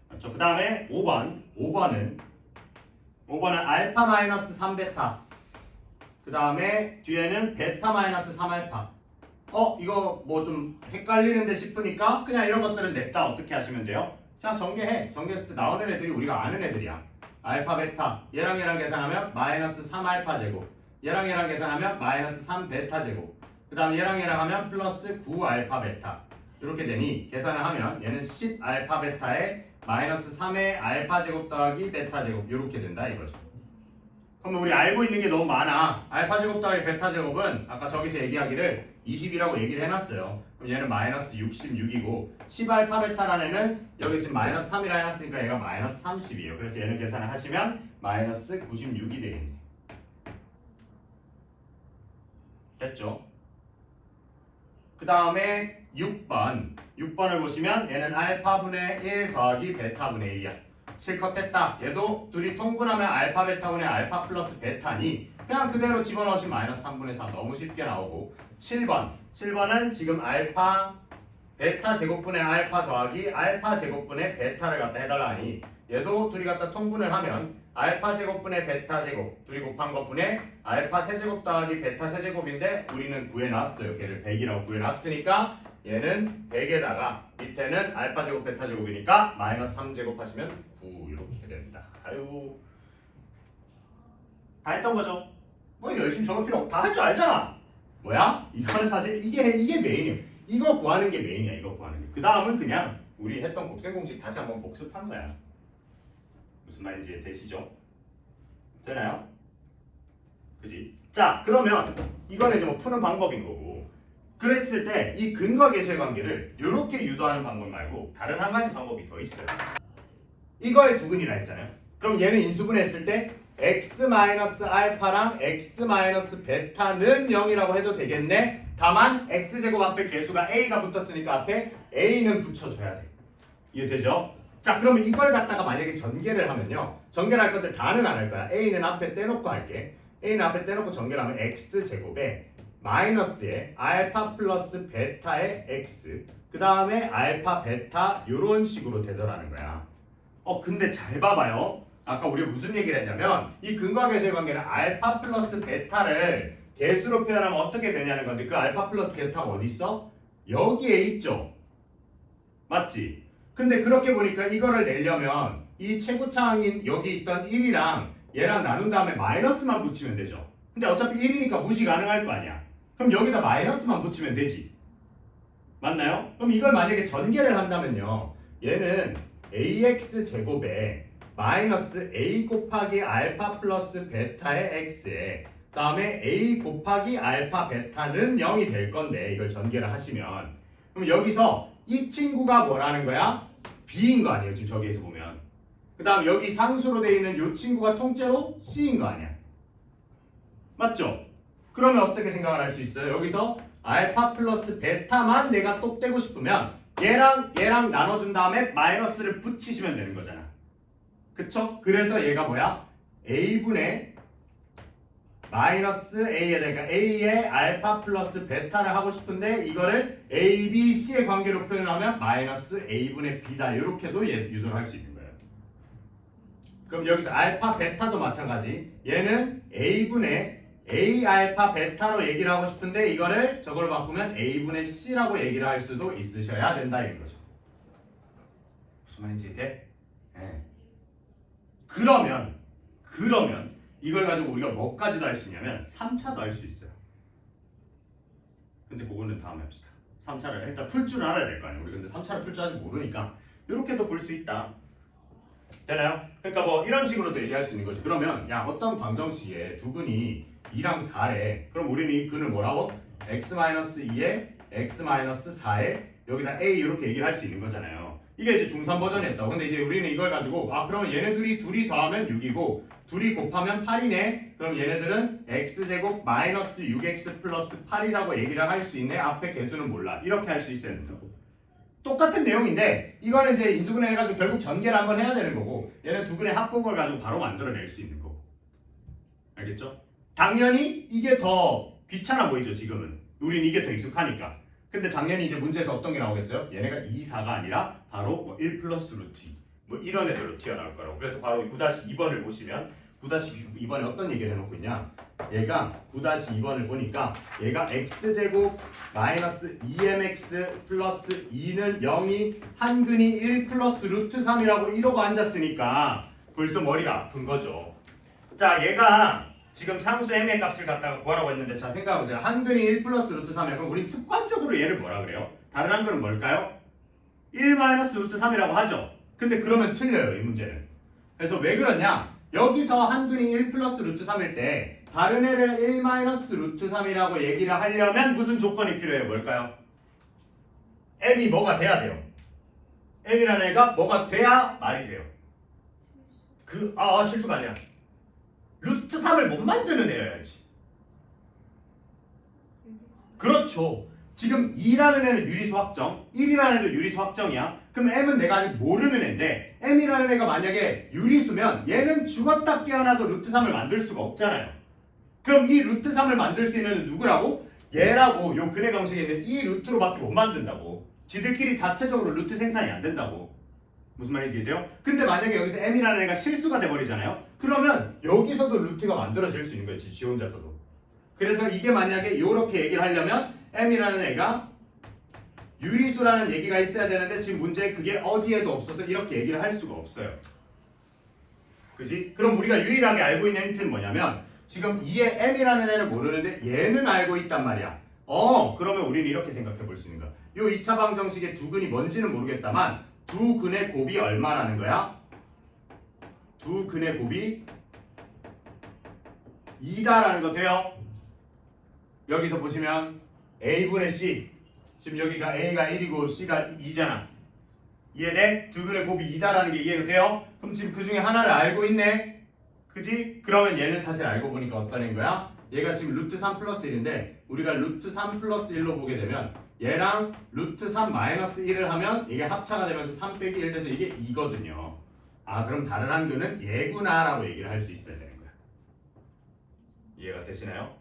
맞죠? 그 다음에 5번은 알파 마이너스 3베타 그 다음에 뒤에는 베타 마이너스 3알파 이거 뭐 좀 헷갈리는데 싶으니까 그냥 이런 것들은 냈다 어떻게 하시면 돼요? 그냥 전개했을 때 나오는 애들이 우리가 아는 애들이야. 알파 베타 얘랑 계산하면 마이너스 3알파 제곱 얘랑 계산하면 마이너스 3베타 제곱 그 다음 얘랑 하면 플러스 9알파 베타 이렇게 되니 계산을 하면 얘는 10알파 베타에 마이너스 3의 알파 제곱 더하기 베타 제곱 이렇게 된다 이거죠. 그럼 우리 알고 있는 게 너무 많아. 알파 제곱 더하기 베타 제곱은 아까 저기서 얘기하기를 20이라고 얘기를 해놨어요. 그럼 얘는 마이너스 66이고 10알파 베타라는 애는 여기 지금 마이너스 3이라 해놨으니까 얘가 마이너스 30이에요. 그래서 얘는 계산을 하시면 마이너스 96이 되겠네. 됐죠? 그 다음에 6번을 보시면 얘는 알파분의 1 더하기 베타분의 1이야. 실컷 했다. 얘도 둘이 통분하면 알파 베타분의 알파 플러스 베타니 그냥 그대로 집어넣으시면 마이너스 3분의 4 너무 쉽게 나오고 7번은 지금 알파 베타 제곱분의 알파 더하기 알파 제곱분의 베타를 갖다 해달라 하니 얘도 둘이 갖다 통분을 하면 알파 제곱분의 베타 제곱 둘이 곱한 것 분의 알파 세제곱 더하기 베타 세제곱인데 우리는 구해놨어요. 걔를 100이라고 구해놨으니까 얘는 100에다가 밑에는 알파 제곱 베타 제곱이니까 마이너스 3 제곱하시면 9 이렇게 된다. 아유 다 했던 거죠? 뭐 열심히 적을 필요 없다 할 줄 알잖아. 뭐야? 이거는 사실 이게 메인이야. 이거 구하는 게 메인이야. 이거 구하는 게. 그 다음은 그냥 우리 했던 곱셈 공식 다시 한번 복습한 거야. 무슨 말인지 되시죠? 되나요? 그지? 자 그러면 이거는 이제 뭐 푸는 방법인 거고 그랬을 때 이 근과 계수의 관계를 이렇게 유도하는 방법 말고 다른 한 가지 방법이 더 있어요. 이거의 두근이라 했잖아요. 그럼 얘는 인수분해했을 때 x-알파랑 x-베타는 0이라고 해도 되겠네. 다만 x제곱 앞에 계수가 a가 붙었으니까 앞에 a는 붙여줘야 돼. 이해되죠? 자 그러면 이걸 갖다가 만약에 전개를 하면요. 전개를 할 건데 다는 안 할 거야. a는 앞에 떼놓고 할게. a는 앞에 떼놓고 전개를 하면 x제곱에 마이너스에 알파 플러스 베타의 x 그 다음에 알파 베타 요런 식으로 되더라는 거야. 근데 잘 봐봐요. 아까 우리가 무슨 얘기를 했냐면 이 근과 계수의 관계는 알파 플러스 베타를 개수로 표현하면 어떻게 되냐는 건데 그 알파 플러스 베타가 어디 있어? 여기에 있죠. 맞지? 근데 그렇게 보니까 이거를 내려면 이 최고차항인 여기 있던 1이랑 얘랑 나눈 다음에 마이너스만 붙이면 되죠. 근데 어차피 1이니까 무시 가능할 거 아니야. 그럼 여기다 마이너스만 붙이면 되지. 맞나요? 그럼 이걸 만약에 전개를 한다면요. 얘는 ax 제곱에 마이너스 a 곱하기 알파 플러스 베타의 x에 다음에 a 곱하기 알파 베타는 0이 될 건데 이걸 전개를 하시면 그럼 여기서 이 친구가 뭐라는 거야? b인 거 아니에요? 지금 저기에서 보면 그 다음 여기 상수로 되어 있는 이 친구가 통째로 c인 거 아니야? 맞죠? 그러면 어떻게 생각을 할 수 있어요? 여기서 알파 플러스 베타만 내가 똑 떼고 싶으면 얘랑 나눠준 다음에 마이너스를 붙이시면 되는 거잖아. 그쵸? 그래서 얘가 뭐야? a분의 마이너스 a에 그러니까 a의 알파 플러스 베타를 하고 싶은데 이거를 a, b, c의 관계로 표현하면 마이너스 a분의 b다. 이렇게도 얘 유도를 할 수 있는 거예요. 그럼 여기서 알파 베타도 마찬가지. 얘는 a분의 a 알파 베타로 얘기를 하고 싶은데 이거를 저걸 바꾸면 a분의 c라고 얘기를 할 수도 있으셔야 된다 이런 거죠. 무슨 말인지 돼? 네. 그러면 이걸 가지고 우리가 뭐까지도 할 수 있냐면 3차도 할 수 있어요. 근데 그거는 다음에 합시다. 3차를 일단 풀 줄 알아야 될 거 아니에요. 우리 근데 3차를 풀 줄 아직 모르니까 이렇게도 볼 수 있다. 되나요? 그러니까 뭐 이런 식으로도 얘기할 수 있는 거지. 그러면 야 어떤 방정식에 두근이 2랑 4래. 그럼 우리는 이 근을 뭐라고? x-2에 x-4에 여기다 a 이렇게 얘기를 할 수 있는 거잖아요. 이게 이제 중3 버전이었다고. 근데 이제 우리는 이걸 가지고 그러면 얘네들이 둘이 더하면 6이고 둘이 곱하면 8이네. 그럼 얘네들은 x제곱 마이너스 6x 플러스 8이라고 얘기를 할 수 있네. 앞에 개수는 몰라. 이렇게 할 수 있어야 된다고. 똑같은 내용인데 이거는 이제 인수분해 해가지고 결국 전개를 한번 해야 되는 거고 얘는 두 근의 합곡을 가지고 바로 만들어낼 수 있는 거고. 알겠죠? 당연히 이게 더 귀찮아 보이죠 지금은. 우린 이게 더 익숙하니까. 근데 당연히 이제 문제에서 어떤 게 나오겠어요? 얘네가 2, 4가 아니라 바로 뭐 1 플러스 루트 2 뭐 이런 애들로 튀어나올 거라고. 그래서 바로 9-2번을 보시면 9-2번에 어떤 얘기를 해놓고 있냐. 얘가 9-2번을 보니까 얘가 x제곱 마이너스 2mx 플러스 2는 0이 한근이 1 플러스 루트 3이라고 이러고 앉았으니까 벌써 머리가 아픈 거죠. 자 얘가 지금 상수 m의 값을 갖다가 구하라고 했는데 자 생각해보세요. 한근이 1 플러스 루트 3이야. 그럼 우리 습관적으로 얘를 뭐라 그래요? 다른 한근은 뭘까요? 1 마이너스 루트 3이라고 하죠. 근데 그러면 틀려요 이 문제는. 그래서 왜 그러냐? 여기서 한근이 1 플러스 루트 3일 때 다른 애를 1 마이너스 루트 3이라고 얘기를 하려면 무슨 조건이 필요해요? 뭘까요? m이 뭐가 돼야 돼요? m이라는 애가 뭐가 돼야 말이 돼요. 실수가 아니야. 루트 3을 못 만드는 애여야지. 그렇죠. 지금 2라는 애는 유리수 확정, 1이라는 애도 유리수 확정이야. 그럼 m은 내가 아직 모르는 애인데 m이라는 애가 만약에 유리수면 얘는 죽었다 깨어나도 루트 3을 만들 수가 없잖아요. 그럼 이 루트 3을 만들 수 있는 애는 누구라고? 얘라고. 요 근해 공식에 있는 이 루트로밖에 못 만든다고. 지들끼리 자체적으로 루트 생산이 안 된다고. 무슨 말인지 이해돼요? 근데 만약에 여기서 m이라는 애가 실수가 돼버리잖아요. 그러면 여기서도 루트가 만들어질 수 있는 거예요. 지 혼자서도. 그래서 이게 만약에 이렇게 얘기를 하려면 m이라는 애가 유리수라는 얘기가 있어야 되는데 지금 문제에 그게 어디에도 없어서 이렇게 얘기를 할 수가 없어요. 그지? 그럼 우리가 유일하게 알고 있는 힌트는 뭐냐면 지금 2의 m이라는 애를 모르는데 얘는 알고 있단 말이야. 그러면 우리는 이렇게 생각해 볼 수 있는 거야. 요 2차 방정식의 두근이 뭔지는 모르겠다만 두 근의 곱이 얼마라는 거야? 두 근의 곱이 2다라는 거 돼요? 여기서 보시면 a분의 c 지금 여기가 a가 1이고 c가 2잖아. 이해돼? 두 근의 곱이 2다라는 게 이해가 돼요? 그럼 지금 그 중에 하나를 알고 있네? 그지? 그러면 얘는 사실 알고 보니까 어떤 애인 거야? 얘가 지금 루트 3 플러스 1인데 우리가 루트 3 플러스 1로 보게 되면 얘랑 루트 3 마이너스 1을 하면 이게 합차가 되면서 3 빼기 1 돼서 이게 2거든요. 그럼 다른 한글은 얘구나 라고 얘기를 할 수 있어야 되는 거야. 이해가 되시나요?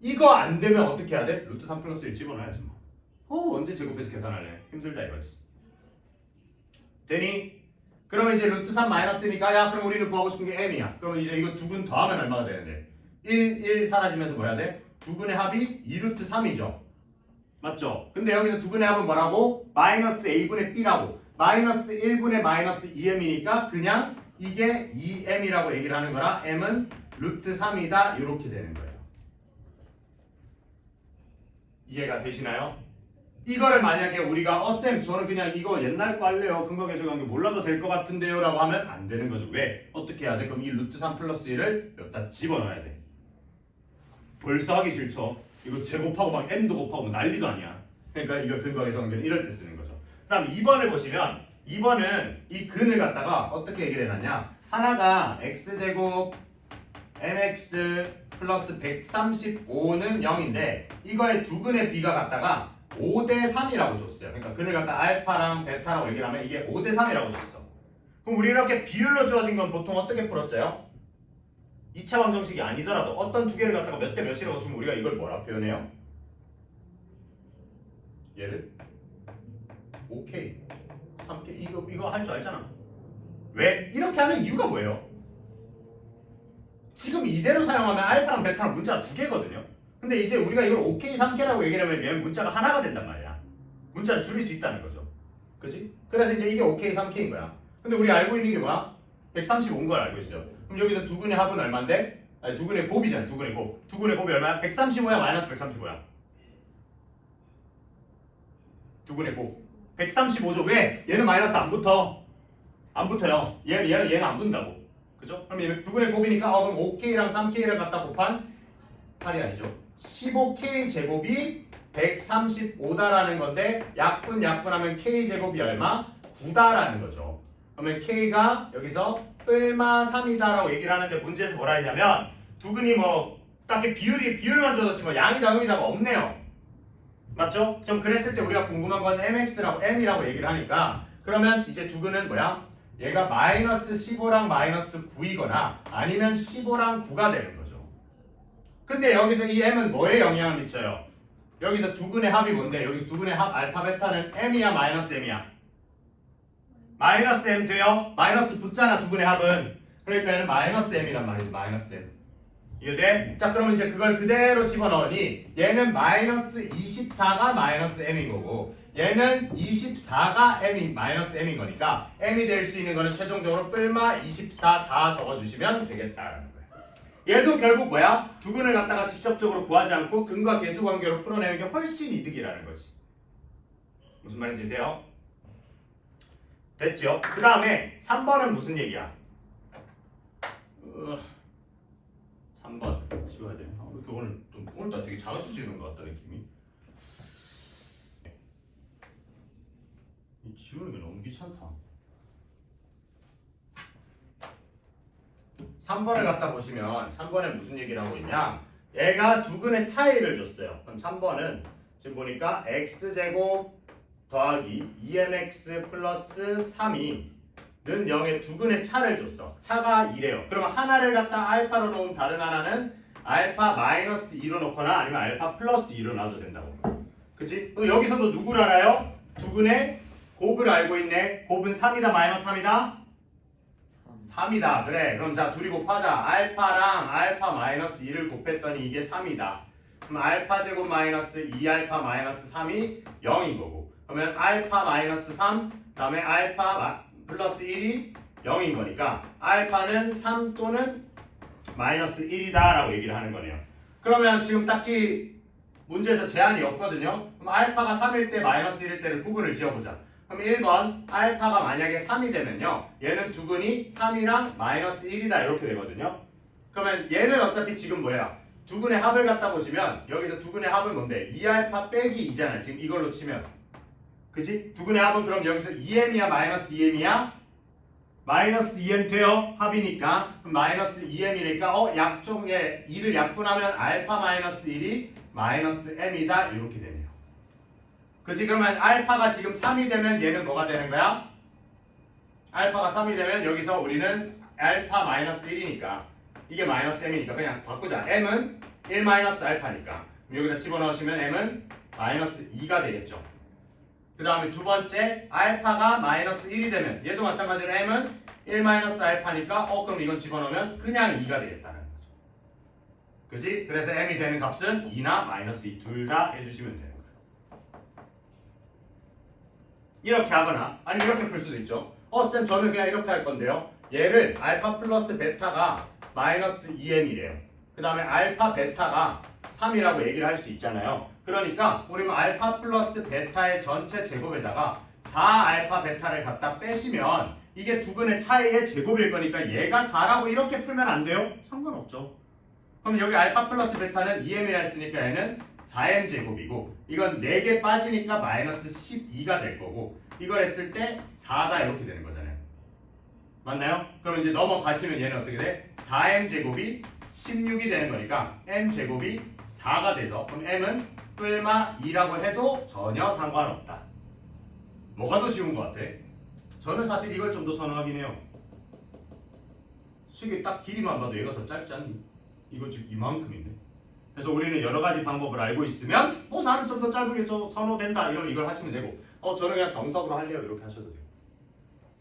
이거 안 되면 어떻게 해야 돼? 루트 3 플러스 1 집어넣어야지 뭐. 언제 제곱해서 계산할래? 힘들다 이거지. 되니? 그러면 이제 루트 3 마이너스니까 야 그럼 우리는 구하고 싶은 게 m이야. 그러면 이제 이거 두 근 더하면 얼마가 되는데? 1 사라지면서 뭐 해야 돼? 두 근의 합이 2루트 3이죠. 맞죠? 근데 여기서 두 근의 합은 뭐라고? 마이너스 a분의 b라고. 마이너스 1분의 마이너스 2m이니까 그냥 이게 2m이라고 얘기를 하는 거라 m은 루트 3이다 이렇게 되는 거예요. 이해가 되시나요? 이거를 만약에 우리가 쌤 저는 그냥 이거 옛날 거 할래요. 근거 계속한 게 몰라도 될 것 같은데요 라고 하면 안 되는 거죠. 왜? 어떻게 해야 돼? 그럼 이 루트 3 플러스 1을 여기다 집어넣어야 돼. 벌써 하기 싫죠. 이거 제곱하고 막 n도 곱하고 난리도 아니야. 그러니까 이거 근거 계속한 이럴 때 쓰는 거죠. 그 다음 2번을 보시면 2번은 이 근을 갖다가 어떻게 얘기를 해놨냐. 하나가 x제곱 mx 플러스 135는 0인데 이거의 두 근의 b가 갖다가 5대 3이라고 줬어요. 그러니까 근을 갖다 알파랑 베타라고 얘기를 하면 이게 5대 3이라고 줬어. 그럼 우리 이렇게 비율로 주어진 건 보통 어떻게 풀었어요? 2차 방정식이 아니더라도 어떤 두 개를 갖다가 몇 대 몇이라고 주면 우리가 이걸 뭐라 표현해요? 얘를 오케이 3K 이거 할 줄 알잖아. 왜? 이렇게 하는 이유가 뭐예요? 지금 이대로 사용하면 알파랑 베타랑 문자가 두 개거든요. 근데 이제 우리가 이걸 오케이 3K라고 얘기를 하면 얘는 문자가 하나가 된단 말이야. 문자를 줄일 수 있다는 거죠. 그치? 그래서 이제 이게 오케이 3K인 거야. 근데 우리 알고 있는 게 뭐야? 135인 걸 알고 있어요. 그럼 여기서 두 근의 합은 얼마인데? 아니 두 근의 곱이잖아. 두 근의 곱. 두 근의 곱이 얼마야? 135야 마이너스 135야? 두 근의 곱. 135죠. 왜? 얘는 마이너스 안 붙어. 안 붙어요. 얘는 안 붙는다고. 그죠? 그럼 얘는 두 근의 곱이니까 그럼 5K랑 3K를 갖다 곱한 8이 아니죠. 15K 제곱이 135다라는 건데 약분하면 K 제곱이 얼마? 9다라는 거죠. 그러면 K가 여기서 얼마 3이다라고 얘기를 하는데 문제에서 뭐라 했냐면 두 근이 뭐 딱히 비율만 줘줬지 뭐 양이다 음이다가 없네요. 맞죠? 좀 그랬을 때 우리가 궁금한 건 m이라고 얘기를 하니까 그러면 이제 두 근은 뭐야? 얘가 마이너스 15랑 마이너스 9이거나 아니면 15랑 9가 되는 거죠. 근데 여기서 이 m은 뭐에 영향을 미쳐요? 여기서 두 근의 합이 뭔데? 여기서 두 근의 합 알파 베타는 m이야 마이너스 m이야? 마이너스 m 돼요? 마이너스 붙잖아 두 근의 합은. 그러니까 얘는 마이너스 m이란 말이지. 마이너스 m. 이해돼? 자 그러면 이제 그걸 그대로 집어넣으니 얘는 마이너스 24가 마이너스 m인 거고 얘는 24가 마이너스 m인 거니까 m이 될 수 있는 거는 최종적으로 뿔마 24 다 적어주시면 되겠다라는 거예요. 얘도 결국 뭐야? 두 근을 갖다가 직접적으로 구하지 않고 근과 계수 관계로 풀어내는 게 훨씬 이득이라는 거지. 무슨 말인지 돼요? 됐죠? 그 다음에 3번은 무슨 얘기야? 3번 지워야 돼. 이렇게 오늘따라 되게 자주 지우는 것 같다 느낌이. 지우는 게 너무 귀찮다. 3번을 갖다 보시면 3번에 무슨 얘기를 하고 있냐? 얘가 두 근의 차이를 줬어요. 그럼 3번은 지금 보니까 x제곱 더하기 2mx 플러스 3이 는 0의 두 근의 차를 줬어. 차가 2래요. 그러면 하나를 갖다 알파로 놓으면 다른 하나는 알파 마이너스 2로 놓거나 아니면 알파 플러스 2로 놔도 된다고. 그치? 그럼 여기서도 누구를 알아요? 두 근의 곱을 알고 있네. 곱은 3이다 마이너스 3이다? 3이다. 그래. 그럼 자 둘이 곱하자. 알파랑 알파 마이너스 2를 곱했더니 이게 3이다. 그럼 알파 제곱 마이너스 2알파 마이너스 3이 0인 거고. 그러면 알파 마이너스 3 그다음에 알파 플러스 1이 0인 거니까 알파는 3 또는 마이너스 1이다 라고 얘기를 하는 거네요. 그러면 지금 딱히 문제에서 제한이 없거든요. 그럼 알파가 3일 때 마이너스 1일 때를 구분을 지어보자. 그럼 1번 알파가 만약에 3이 되면요. 얘는 두근이 3이랑 마이너스 1이다 이렇게 되거든요. 그러면 얘는 어차피 지금 뭐야? 두근의 합을 갖다 보시면 여기서 두근의 합은 뭔데? 2알파 빼기 2잖아. 지금 이걸로 치면. 그지? 두근의 합은 그럼 여기서 2m이야 마이너스 2m이야? 마이너스 2m 돼요. 합이니까. 그럼 마이너스 2m이니까 약쪽에 2를 약분하면 알파 마이너스 1이 마이너스 m이다 이렇게 되네요. 그치? 그러면 알파가 지금 3이 되면 얘는 뭐가 되는 거야? 알파가 3이 되면 여기서 우리는 알파 마이너스 1이니까 이게 마이너스 m이니까 그냥 바꾸자. m은 1 마이너스 알파니까 여기다 집어넣으시면 m은 마이너스 2가 되겠죠. 그 다음에 두 번째 알파가 마이너스 1이 되면 얘도 마찬가지로 m은 1 마이너스 알파니까 그럼 이건 집어넣으면 그냥 2가 되겠다는 거죠. 그치? 그래서 m이 되는 값은 2나 마이너스 2 둘 다 해주시면 돼요. 이렇게 하거나 아니면 이렇게 풀 수도 있죠. 쌤 저는 그냥 이렇게 할 건데요. 얘를 알파 플러스 베타가 마이너스 2m이래요. 그 다음에 알파 베타가 3이라고 얘기를 할 수 있잖아요. 그러니까 우리는 알파 플러스 베타의 전체 제곱에다가 4알파 베타를 갖다 빼시면 이게 두근의 차이의 제곱일 거니까 얘가 4라고 이렇게 풀면 안 돼요? 상관없죠. 그럼 여기 알파 플러스 베타는 2m이라 했으니까 얘는 4m 제곱이고 이건 4개 빠지니까 마이너스 12가 될 거고 이걸 했을 때 4다 이렇게 되는 거잖아요. 맞나요? 그럼 이제 넘어가시면 얘는 어떻게 돼? 4m 제곱이 16이 되는 거니까 m 제곱이 4가 돼서 그럼 m은 뿔마 2라고 해도 전혀 상관없다. 뭐가 더 쉬운 것 같아? 저는 사실 이걸 좀 더 선호하긴 해요. 식이 딱 길이만 봐도 얘가 더 짧지 않니? 이거 지금 이만큼인데. 그래서 우리는 여러 가지 방법을 알고 있으면 나는 좀 더 짧은 게 좀 선호된다 이러면 이걸 하시면 되고 저는 그냥 정석으로 할래요 이렇게 하셔도 돼요.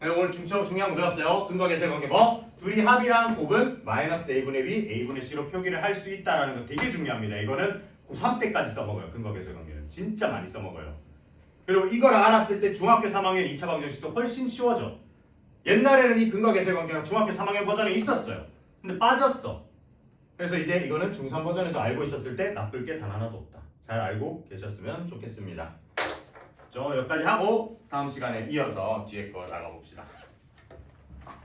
네, 오늘 중요한 거 배웠어요. 근거 계세 관계 뭐? 둘이 합이랑 곱은 마이너스 a분의 b, a분의 c로 표기를 할 수 있다라는 거 되게 중요합니다. 이거는 고3 때까지 써먹어요. 근거 계세 관계는 진짜 많이 써먹어요. 그리고 이걸 알았을 때 중학교 3학년 2차 방정식도 훨씬 쉬워져. 옛날에는 이 근거 계세 관계가 중학교 3학년 버전에 있었어요. 근데 빠졌어. 그래서 이제 이거는 중3 버전에도 알고 있었을 때 나쁠 게 단 하나도 없다. 잘 알고 계셨으면 좋겠습니다. 저 여기까지 하고 다음 시간에 이어서 뒤에 거 나가봅시다.